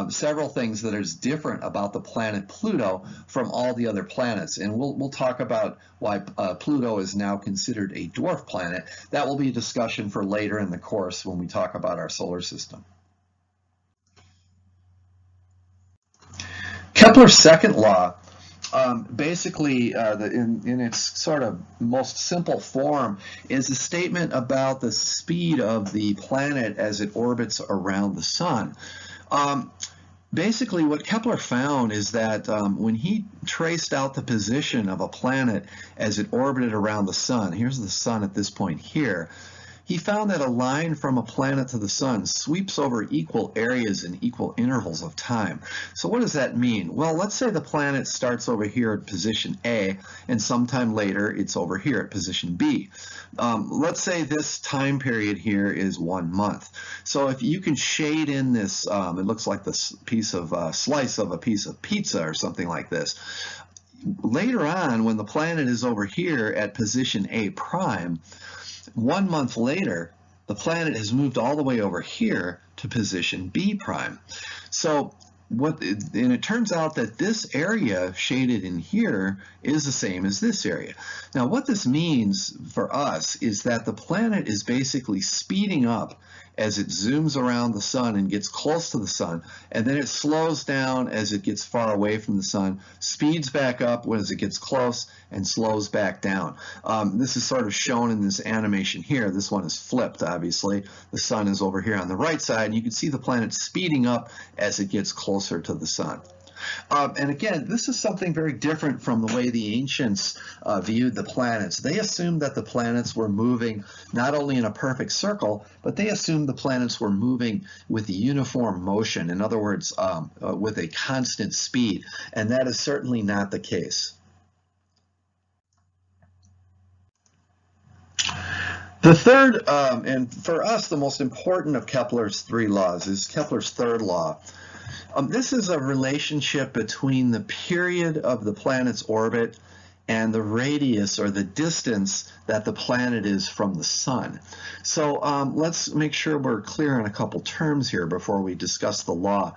several things that is different about the planet Pluto from all the other planets. And we'll talk about why Pluto is now considered a dwarf planet. That will be a discussion for later in the course when we talk about our solar system. Kepler's second law, basically in its sort of most simple form, is a statement about the speed of the planet as it orbits around the Sun. Basically, what Kepler found is that when he traced out the position of a planet as it orbited around the Sun, here's the Sun at this point here, he found that a line from a planet to the sun sweeps over equal areas in equal intervals of time. So what does that mean? Well, let's say the planet starts over here at position A, and sometime later it's over here at position B. Let's say this time period here is 1 month. So if you can shade in this, it looks like this piece of slice of a piece of pizza or something like this. Later on, when the planet is over here at position A prime, 1 month later, the planet has moved all the way over here to position B prime. So and it turns out that this area shaded in here is the same as this area. Now, what this means for us is that the planet is basically speeding up as it zooms around the sun and gets close to the sun, and then it slows down as it gets far away from the sun, speeds back up as it gets close, and slows back down. This is sort of shown in this animation here. This one is flipped, obviously. The sun is over here on the right side, and you can see the planet speeding up as it gets closer to the sun. And again, this is something very different from the way the ancients viewed the planets. They assumed that the planets were moving not only in a perfect circle, but they assumed the planets were moving with uniform motion. In other words, with a constant speed. And that is certainly not the case. The third, and for us, the most important of Kepler's 3 laws is Kepler's third law. This is a relationship between the period of the planet's orbit and the radius or the distance that the planet is from the sun. So let's make sure we're clear on a couple terms here before we discuss the law.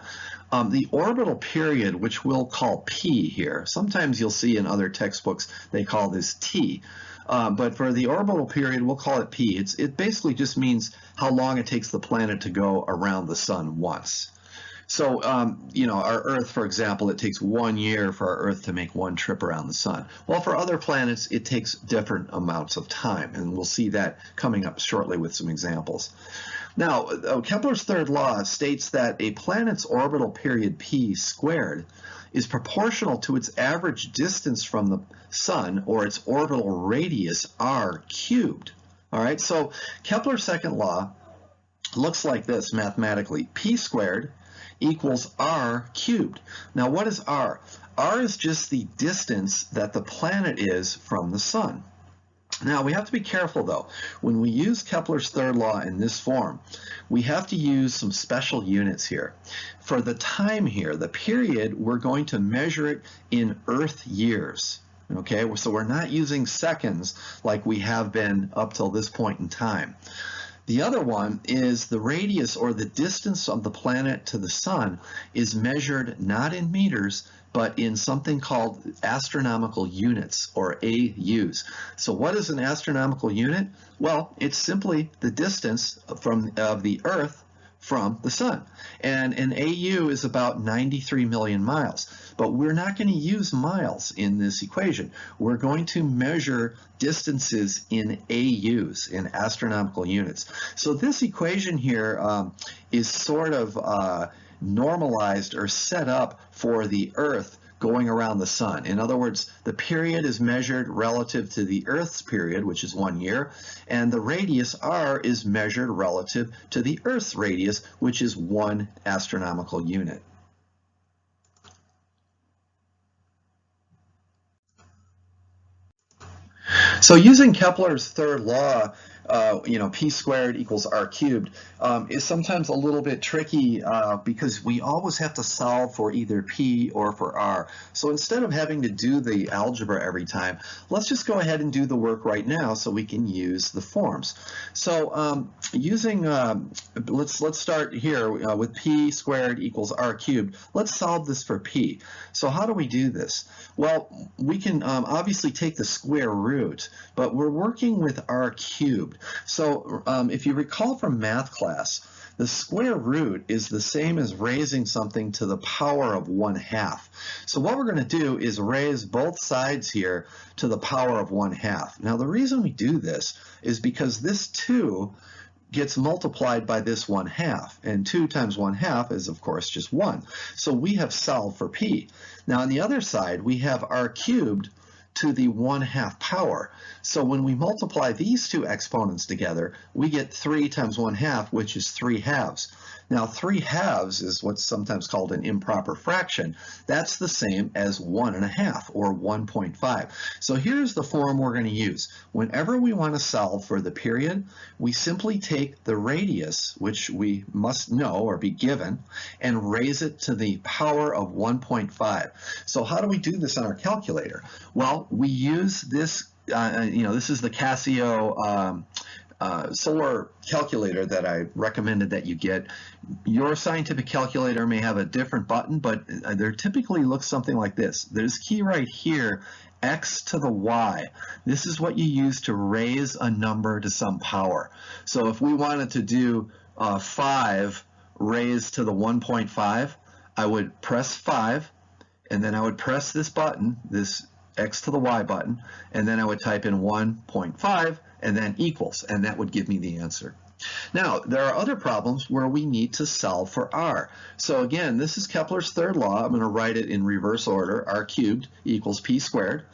The orbital period, which we'll call P here, sometimes you'll see in other textbooks they call this T. But for the orbital period, we'll call it P. It basically just means how long it takes the planet to go around the sun once. So, our Earth, for example, it takes 1 year for our Earth to make 1 trip around the sun. Well, for other planets, it takes different amounts of time, and we'll see that coming up shortly with some examples. Now, Kepler's third law states that a planet's orbital period P squared is proportional to its average distance from the sun, or its orbital radius, r cubed. All right, so Kepler's second law looks like this mathematically. P squared equals r cubed. Now, what is r? R is just the distance that the planet is from the sun. Now, we have to be careful, though. When we use Kepler's third law in this form, we have to use some special units here. For the time here, the period, we're going to measure it in Earth years. Okay, so we're not using seconds like we have been up till this point in time. The other one is the radius, or the distance of the planet to the sun, is measured not in meters, but in something called astronomical units, or AUs. So what is an astronomical unit? Well, it's simply the distance of the Earth from the sun. And an AU is about 93 million miles. But we're not going to use miles in this equation. We're going to measure distances in AUs, in astronomical units. So this equation here is sort of normalized or set up for the Earth going around the sun. In other words, the period is measured relative to the Earth's period, which is 1 year, and the radius r is measured relative to the Earth's radius, which is 1 astronomical unit. So using Kepler's third law, P squared equals r cubed, is sometimes a little bit tricky because we always have to solve for either P or for R. So instead of having to do the algebra every time, let's just go ahead and do the work right now so we can use the forms. So let's start here with P squared equals r cubed. Let's solve this for P. So how do we do this? Well, we can obviously take the square root, but we're working with r cubed. So if you recall from math class, the square root is the same as raising something to the power of 1/2. So what we're going to do is raise both sides here to the power of 1/2. Now the reason we do this is because this 2 gets multiplied by this 1/2, and 2 times 1/2 is of course just 1. So we have solved for P. Now on the other side we have r cubed to the 1/2 power. So when we multiply these two exponents together, we get 3 times 1/2, which is 3/2. Now 3/2 is what's sometimes called an improper fraction. That's the same as 1/2 or 1.5. So here's the form we're going to use. Whenever we want to solve for the period, we simply take the radius, which we must know or be given, and raise it to the power of 1.5. So how do we do this on our calculator? Well, we use this, this is the Casio solar calculator that I recommended that you get. Your scientific calculator may have a different button, but they typically look something like this. There's key right here, x to the y. This is what you use to raise a number to some power. So if we wanted to do 5 raised to the 1.5, I would press 5, and then I would press this button, this x to the y button, and then I would type in 1.5 and then equals, and that would give me the answer. Now, there are other problems where we need to solve for r. So again, this is Kepler's third law. I'm going to write it in reverse order. R cubed equals p squared.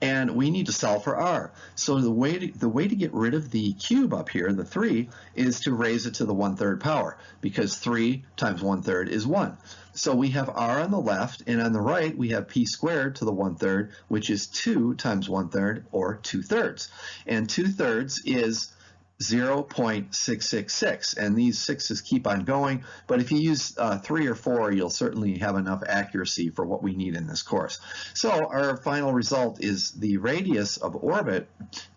And we need to solve for r. So the way to get rid of the cube up here, the 3, is to raise it to the 1/3 power, because 3 times 1/3 is 1. So we have r on the left, and on the right we have p squared to the 1/3, which is 2 times 1/3, or 2/3. And 2/3 is 0.666, and these 6's keep on going, but if you use 3 or 4, you'll certainly have enough accuracy for what we need in this course. So our final result is the radius of orbit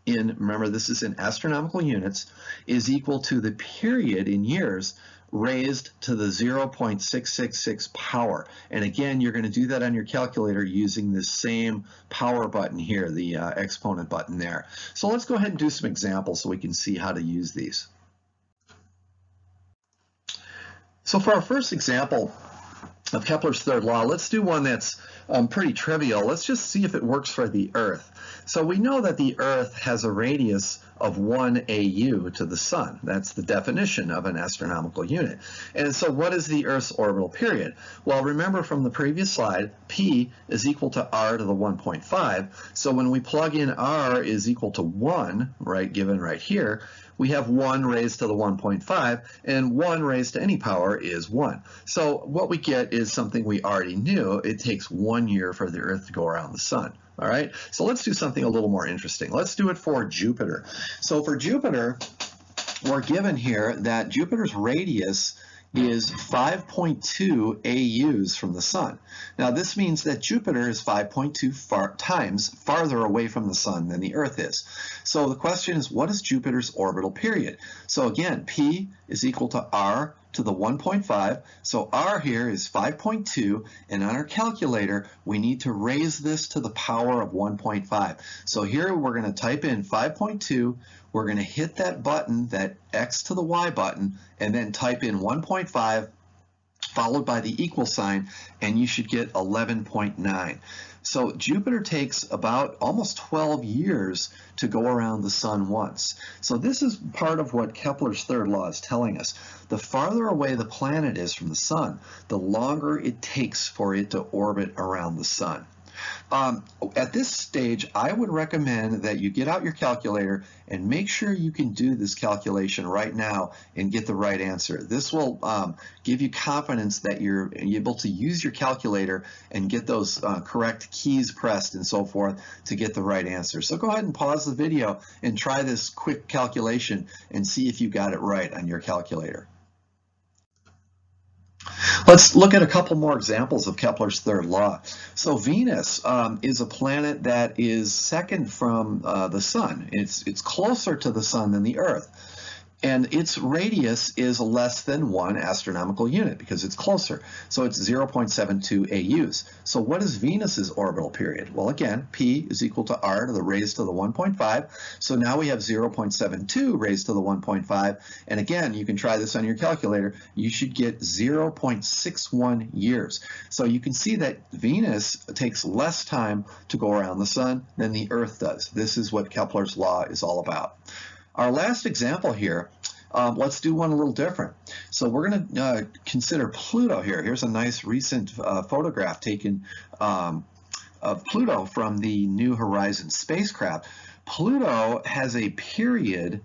remember this is in astronomical units, is equal to the period in years raised to the 0.666 power. And again, you're going to do that on your calculator using this same power button here, the exponent button there. So let's go ahead and do some examples so we can see how to use these. So for our first example of Kepler's third law, let's do one that's pretty trivial. Let's just see if it works for the Earth. So we know that the Earth has a radius of 1 AU to the Sun. That's the definition of an astronomical unit. And so what is the Earth's orbital period? Well, remember from the previous slide, P is equal to R to the 1.5. So when we plug in R is equal to 1, right, given right here, we have 1 raised to the 1.5, and 1 raised to any power is 1. So what we get is something we already knew. It takes 1 year for the Earth to go around the Sun. All right, so let's do something a little more interesting. Let's do it for Jupiter. So for Jupiter, we're given here that Jupiter's radius is 5.2 AUs from the Sun. Now this means that Jupiter is 5.2 times farther away from the Sun than the Earth is. So the question is, what is Jupiter's orbital period? So again, P is equal to R to the 1.5. So R here is 5.2, and on our calculator, we need to raise this to the power of 1.5. So here we're going to type in 5.2. We're going to hit that button, that X to the Y button, and then type in 1.5 followed by the equal sign, and you should get 11.9. So Jupiter takes about almost 12 years to go around the Sun once. So this is part of what Kepler's third law is telling us. The farther away the planet is from the Sun, the longer it takes for it to orbit around the Sun. At this stage, I would recommend that you get out your calculator and make sure you can do this calculation right now and get the right answer. This will give you confidence that you're able to use your calculator and get those correct keys pressed and so forth to get the right answer. So go ahead and pause the video and try this quick calculation and see if you got it right on your calculator. Let's look at a couple more examples of Kepler's third law. So Venus is a planet that is second from the Sun. It's closer to the Sun than the Earth. And its radius is less than 1 astronomical unit because it's closer. So it's 0.72 AUs. So what is Venus's orbital period? Well, again, P is equal to R to the raised to the 1.5. So now we have 0.72 raised to the 1.5. And again, you can try this on your calculator. You should get 0.61 years. So you can see that Venus takes less time to go around the Sun than the Earth does. This is what Kepler's law is all about. Our last example here, let's do one a little different. So we're going to consider Pluto here. Here's a nice recent photograph taken Pluto from the New Horizons spacecraft, Pluto has a period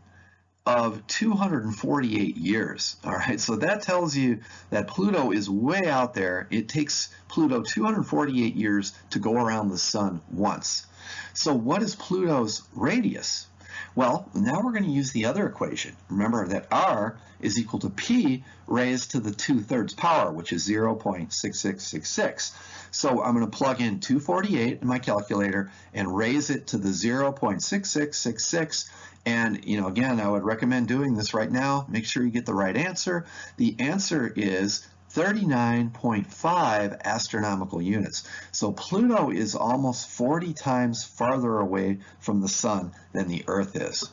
of 248 years. All right, so that tells you that Pluto is way out there. It takes Pluto 248 years to go around the sun once. So what is Pluto's radius? Well, now we're going to use the other equation. Remember that r is equal to p raised to the 2/3 power, which is 0.6666. So I'm going to plug in 248 in my calculator and raise it to the 0.6666. And, again, I would recommend doing this right now. Make sure you get the right answer. The answer is 39.5 astronomical units. So Pluto is almost 40 times farther away from the sun than the Earth is.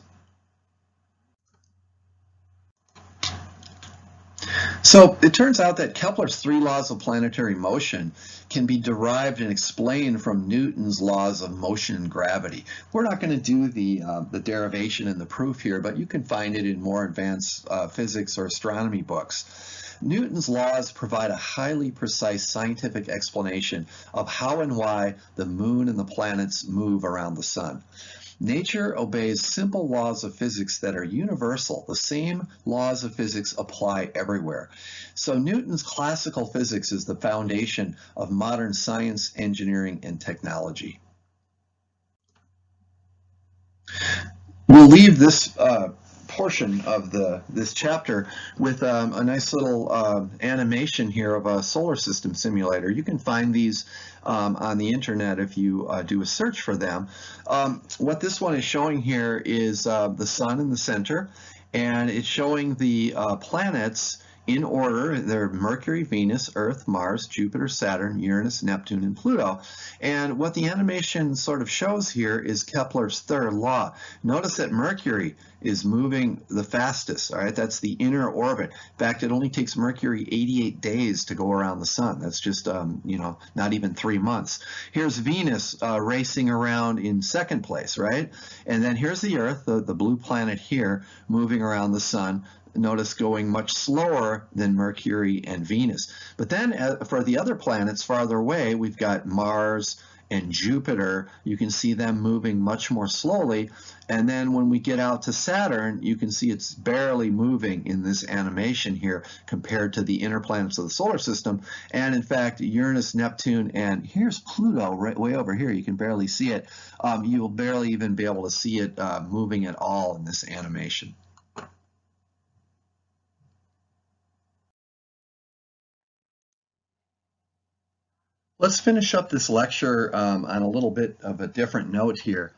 So it turns out that Kepler's 3 laws of planetary motion can be derived and explained from Newton's laws of motion and gravity. We're not going to do the derivation and the proof here, but you can find it in more advanced physics or astronomy books. Newton's laws provide a highly precise scientific explanation of how and why the moon and the planets move around the sun. Nature obeys simple laws of physics that are universal. The same laws of physics apply everywhere. So Newton's classical physics is the foundation of modern science, engineering, and technology. We'll leave this portion of this chapter with a nice little animation here of a solar system simulator. You can find these on the internet if you do a search for them. What this one is showing here is the sun in the center, and it's showing the planets in order. They're Mercury, Venus, Earth, Mars, Jupiter, Saturn, Uranus, Neptune, and Pluto. And what the animation sort of shows here is Kepler's third law. Notice that Mercury is moving the fastest, all right? That's the inner orbit. In fact, it only takes Mercury 88 days to go around the sun. That's just, not even 3 months. Here's Venus racing around in second place, right? And then here's the Earth, the blue planet here, moving around the sun. Notice going much slower than Mercury and Venus. But then for the other planets farther away, we've got Mars and Jupiter. You can see them moving much more slowly. And then when we get out to Saturn, you can see it's barely moving in this animation here compared to the inner planets of the solar system. And in fact, Uranus, Neptune, and here's Pluto right way over here. You can barely see it. You will barely even be able to see it moving at all in this animation. Let's finish up this lecture on a little bit of a different note here.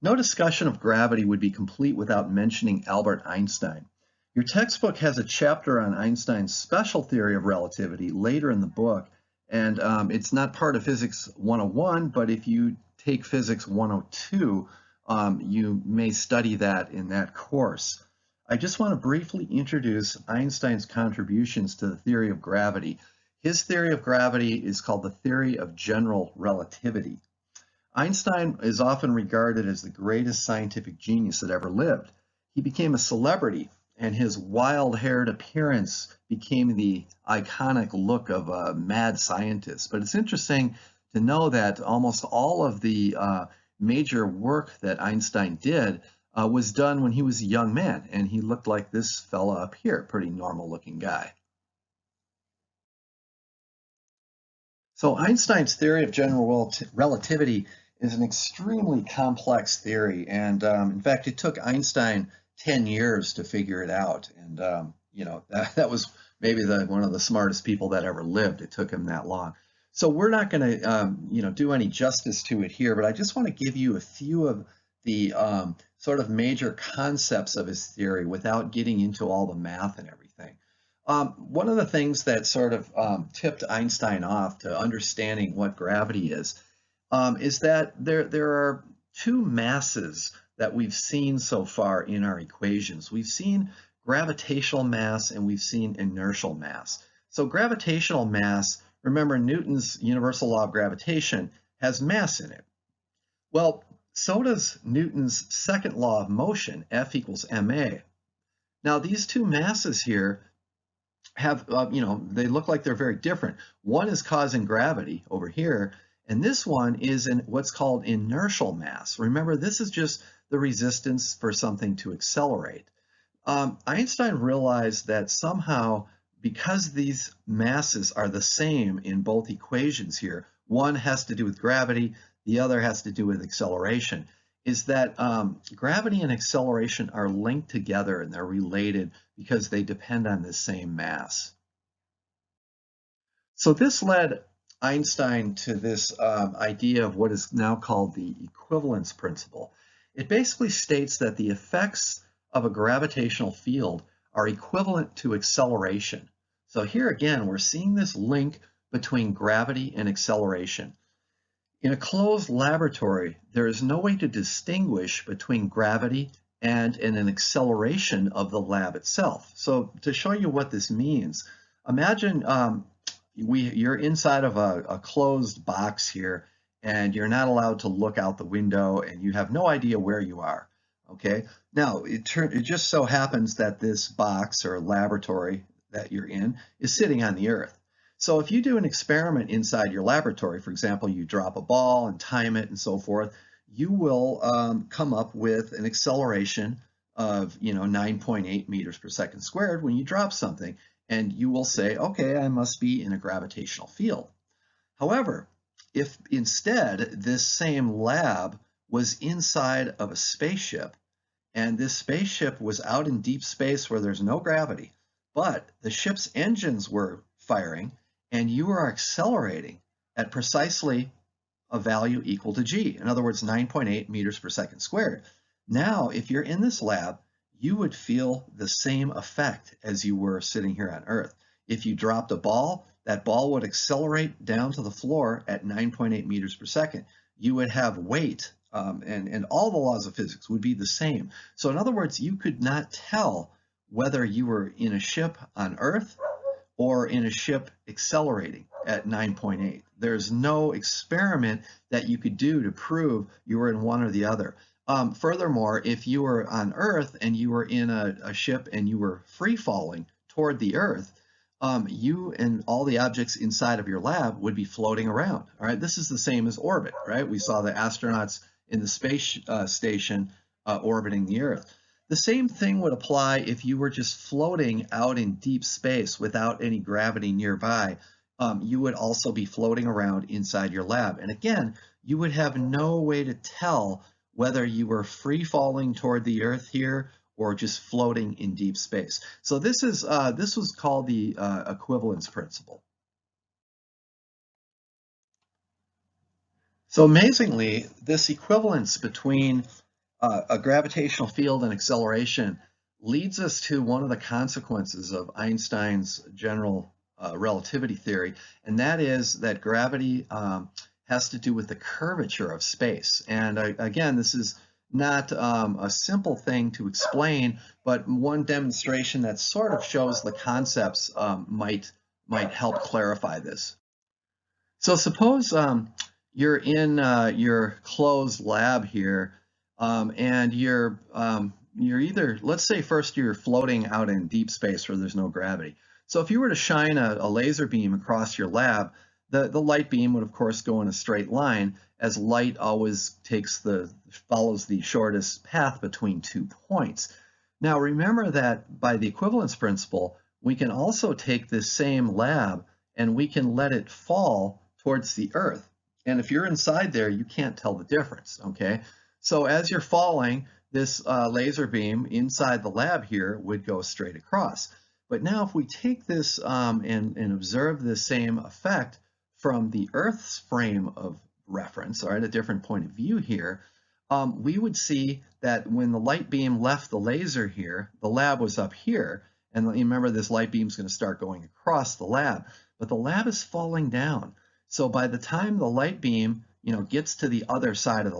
No discussion of gravity would be complete without mentioning Albert Einstein. Your textbook has a chapter on Einstein's special theory of relativity later in the book, and it's not part of Physics 101, but if you take Physics 102, you may study that in that course. I just want to briefly introduce Einstein's contributions to the theory of gravity. His theory of gravity is called the theory of general relativity. Einstein is often regarded as the greatest scientific genius that ever lived. He became a celebrity, and his wild-haired appearance became the iconic look of a mad scientist. But it's interesting to know that almost all of the major work that Einstein did was done when he was a young man, and he looked like this fella up here, pretty normal-looking guy. So Einstein's theory of general relativity is an extremely complex theory, and in fact, it took Einstein 10 years to figure it out. And that was maybe one of the smartest people that ever lived. It took him that long. So we're not going to do any justice to it here, but I just want to give you a few of the sort of major concepts of his theory without getting into all the math and everything. One of the things that sort of tipped Einstein off to understanding what gravity is that there are two masses that we've seen so far in our equations. We've seen gravitational mass and we've seen inertial mass. So gravitational mass, remember Newton's universal law of gravitation, has mass in it. Well, so does Newton's second law of motion, F equals ma. Now these two masses here have, they look like they're very different. One is causing gravity over here, And this one is in what's called inertial mass. Remember, this is just the resistance for something to accelerate. Einstein realized that somehow, because these masses are the same in both equations here, one has to do with gravity, the other has to do with acceleration, is that gravity and acceleration are linked together and they're related because they depend on the same mass. So this led Einstein to this idea of what is now called the equivalence principle. It basically states that the effects of a gravitational field are equivalent to acceleration. So here again, we're seeing this link between gravity and acceleration. In a closed laboratory, there is no way to distinguish between gravity and an acceleration of the lab itself. So to show you what this means, imagine you're inside of a closed box here, and you're not allowed to look out the window, and you have no idea where you are. Okay. Now it just so happens that this box or laboratory that you're in is sitting on the Earth. So if you do an experiment inside your laboratory, for example, you drop a ball and time it and so forth, you will come up with an acceleration of 9.8 meters per second squared when you drop something. And you will say, okay, I must be in a gravitational field. However, if instead this same lab was inside of a spaceship, and this spaceship was out in deep space where there's no gravity, but the ship's engines were firing, and you are accelerating at precisely a value equal to g, in other words, 9.8 meters per second squared. Now, if you're in this lab, you would feel the same effect as you were sitting here on Earth. If you dropped a ball, that ball would accelerate down to the floor at 9.8 meters per second. You would have weight, and all the laws of physics would be the same. So in other words, you could not tell whether you were in a ship on Earth or in a ship accelerating at 9.8. There's no experiment that you could do to prove you were in one or the other. Furthermore, if you were on Earth and you were in a ship and you were free falling toward the Earth, you and all the objects inside of your lab would be floating around. All right, this is the same as orbit, right? We saw the astronauts in the space station orbiting the Earth. The same thing would apply if you were just floating out in deep space without any gravity nearby. You would also be floating around inside your lab. And again, you would have no way to tell whether you were free falling toward the Earth here or just floating in deep space. So this was called the equivalence principle. So amazingly, this equivalence between a gravitational field and acceleration leads us to one of the consequences of Einstein's general relativity theory, and that is that gravity has to do with the curvature of space. And again, this is not a simple thing to explain, but one demonstration that sort of shows the concepts might help clarify this. So suppose you're in your closed lab here, and you're either, let's say first you're floating out in deep space where there's no gravity. So if you were to shine a laser beam across your lab, the light beam would of course go in a straight line, as light always follows the shortest path between 2 points. Now remember that by the equivalence principle, we can also take this same lab and we can let it fall towards the Earth. And if you're inside there, you can't tell the difference, okay? So as you're falling, this laser beam inside the lab here would go straight across. But now if we take this and observe the same effect from the Earth's frame of reference, or at a different point of view here, we would see that when the light beam left the laser here, the lab was up here, and remember this light beam is going to start going across the lab, but the lab is falling down. So by the time the light beam gets to the other side of the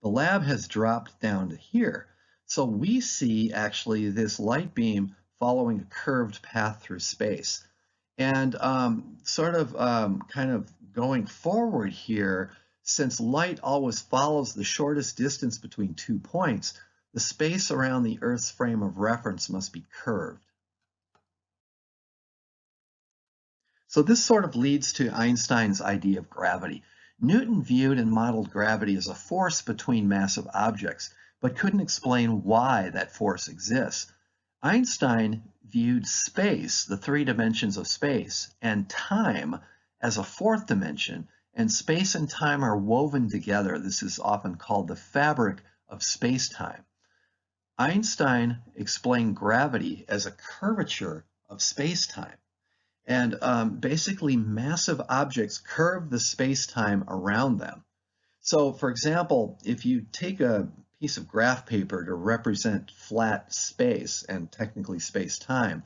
lab has dropped down to here. So we see actually this light beam following a curved path through space. And kind of going forward here, since light always follows the shortest distance between 2 points, the space around the Earth's frame of reference must be curved. So this sort of leads to Einstein's idea of gravity. Newton viewed and modeled gravity as a force between massive objects, but couldn't explain why that force exists. Einstein viewed space, the three dimensions of space, and time as a fourth dimension, and space and time are woven together. This is often called the fabric of space-time. Einstein explained gravity as a curvature of space-time. And basically, massive objects curve the space-time around them. So, for example, if you take a piece of graph paper to represent flat space and technically space-time,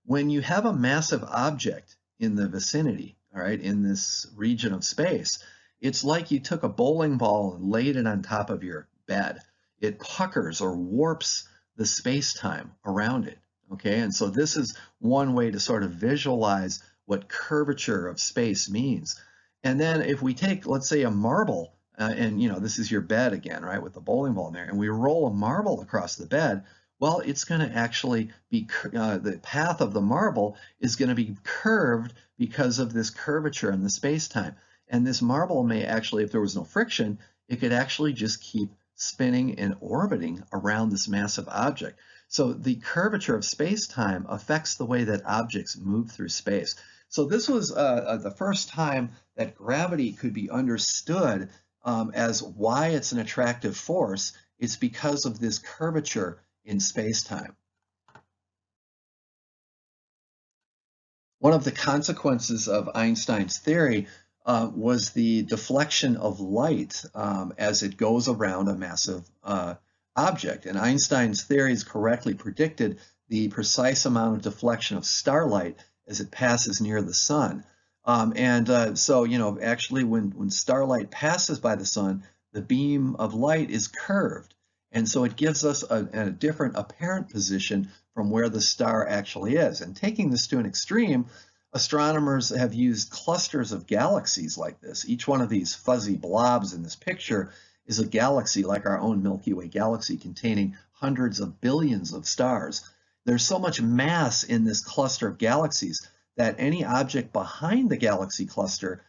when you have a massive object in the vicinity, all right, in this region of space, it's like you took a bowling ball and laid it on top of your bed. It puckers or warps the space-time around it. Okay, and so this is one way to sort of visualize what curvature of space means. And then if we take, let's say, a marble, and this is your bed again, right, with the bowling ball in there, and we roll a marble across the bed, well, it's going to actually be, the path of the marble is going to be curved because of this curvature in the space-time. And this marble may actually, if there was no friction, it could actually just keep spinning and orbiting around this massive object. So the curvature of space-time affects the way that objects move through space. So this was the first time that gravity could be understood as why it's an attractive force. It's because of this curvature in space-time. One of the consequences of Einstein's theory was the deflection of light as it goes around a massive object. And Einstein's theories correctly predicted the precise amount of deflection of starlight as it passes near the sun. So, actually when starlight passes by the sun, the beam of light is curved. And so it gives us a different apparent position from where the star actually is. And taking this to an extreme, astronomers have used clusters of galaxies like this. Each one of these fuzzy blobs in this picture is a galaxy like our own Milky Way galaxy containing hundreds of billions of stars. There's so much mass in this cluster of galaxies that any object behind the galaxy cluster,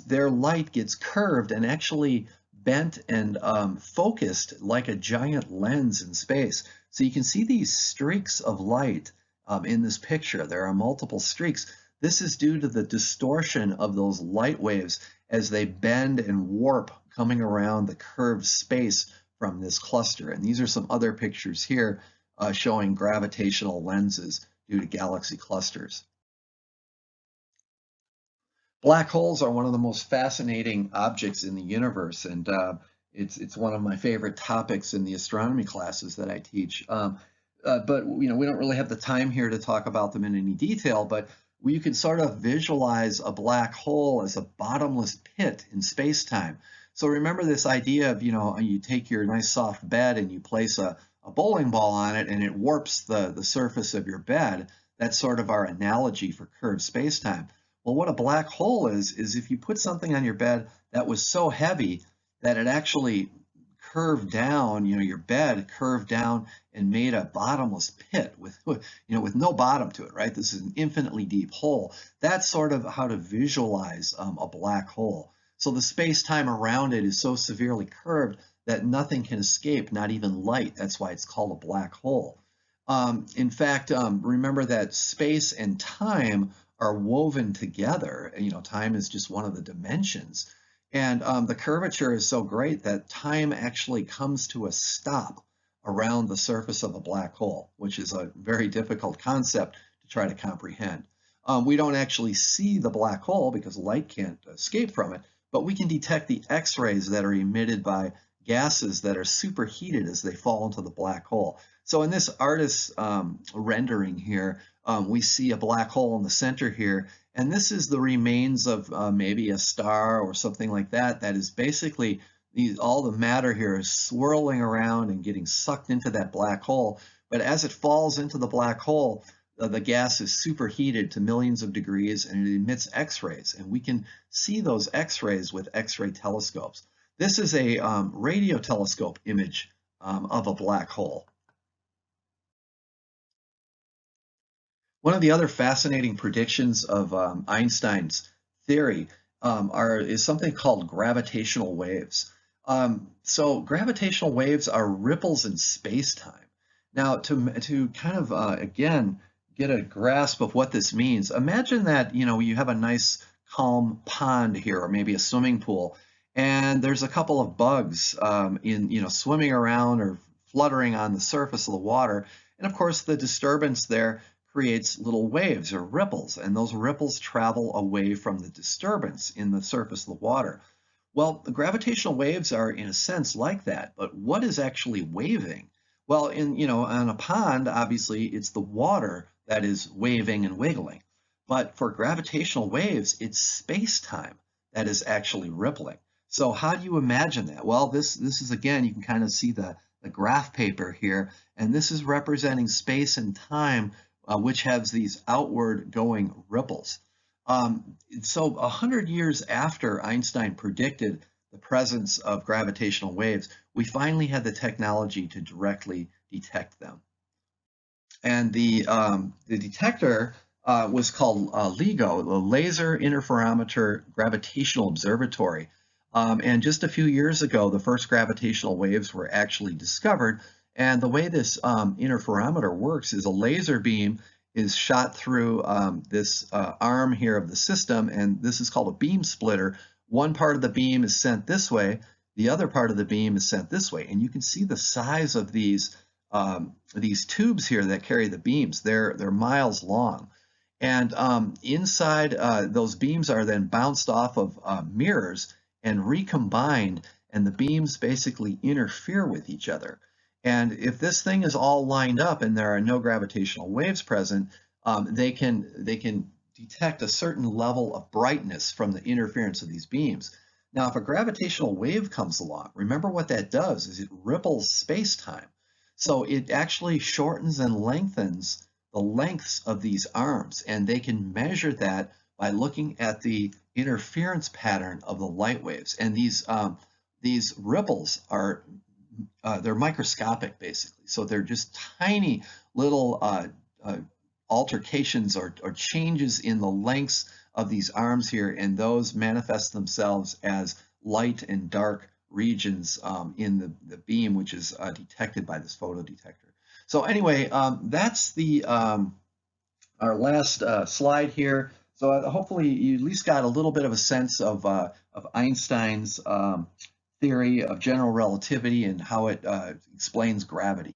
their light gets curved and actually bent and focused like a giant lens in space. So you can see these streaks of light in this picture. There are multiple streaks. This is due to the distortion of those light waves as they bend and warp coming around the curved space from this cluster. And these are some other pictures here showing gravitational lenses due to galaxy clusters. Black holes are one of the most fascinating objects in the universe, and it's one of my favorite topics in the astronomy classes that I teach. But we don't really have the time here to talk about them in any detail, but you can sort of visualize a black hole as a bottomless pit in space-time. So remember this idea of, you take your nice soft bed and you place a bowling ball on it and it warps the surface of your bed. That's sort of our analogy for curved space-time. Well, what a black hole is if you put something on your bed that was so heavy that it actually curved down, your bed curved down and made a bottomless pit with no bottom to it, right? This is an infinitely deep hole. That's sort of how to visualize a black hole. So the space-time around it is so severely curved that nothing can escape, not even light. That's why it's called a black hole. In fact, remember that space and time are woven together. Time is just one of the dimensions. And the curvature is so great that time actually comes to a stop around the surface of a black hole, which is a very difficult concept to try to comprehend. We don't actually see the black hole because light can't escape from it, but we can detect the X-rays that are emitted by gases that are superheated as they fall into the black hole. So in this artist's rendering here, we see a black hole in the center here, and this is the remains of maybe a star or something like that. That is basically all the matter here is swirling around and getting sucked into that black hole. But as it falls into the black hole, the gas is superheated to millions of degrees and it emits X-rays. And we can see those X-rays with X-ray telescopes. This is a radio telescope image of a black hole. One of the other fascinating predictions of Einstein's theory is something called gravitational waves. So gravitational waves are ripples in space-time. Now, to kind of again get a grasp of what this means, imagine that you have a nice calm pond here, or maybe a swimming pool, and there's a couple of bugs in swimming around or fluttering on the surface of the water, and of course the disturbance there creates little waves or ripples, and those ripples travel away from the disturbance in the surface of the water. Well, the gravitational waves are in a sense like that, but what is actually waving? Well, on a pond, obviously it's the water that is waving and wiggling. But for gravitational waves, it's space-time that is actually rippling. So how do you imagine that? Well, this is again, you can kind of see the graph paper here, and this is representing space and time, which has these outward going ripples. So 100 years after Einstein predicted the presence of gravitational waves, we finally had the technology to directly detect them. And the detector was called LIGO, the Laser Interferometer Gravitational Observatory. And just a few years ago, the first gravitational waves were actually discovered. And the way this interferometer works is a laser beam is shot through this arm here of the system, and this is called a beam splitter. One part of the beam is sent this way, the other part of the beam is sent this way, and you can see the size of these tubes here that carry the beams. They're miles long, and inside those beams are then bounced off of mirrors and recombined, and the beams basically interfere with each other. And if this thing is all lined up and there are no gravitational waves present, they can detect a certain level of brightness from the interference of these beams. Now, if a gravitational wave comes along, remember what that does is it ripples space-time. So it actually shortens and lengthens the lengths of these arms, and they can measure that by looking at the interference pattern of the light waves. And these ripples are they're microscopic, basically. So they're just tiny little altercations or changes in the lengths of these arms here, and those manifest themselves as light and dark regions in the beam, which is detected by this photodetector. So anyway, that's our last slide here. So hopefully you at least got a little bit of a sense of Einstein's theory of general relativity and how it explains gravity.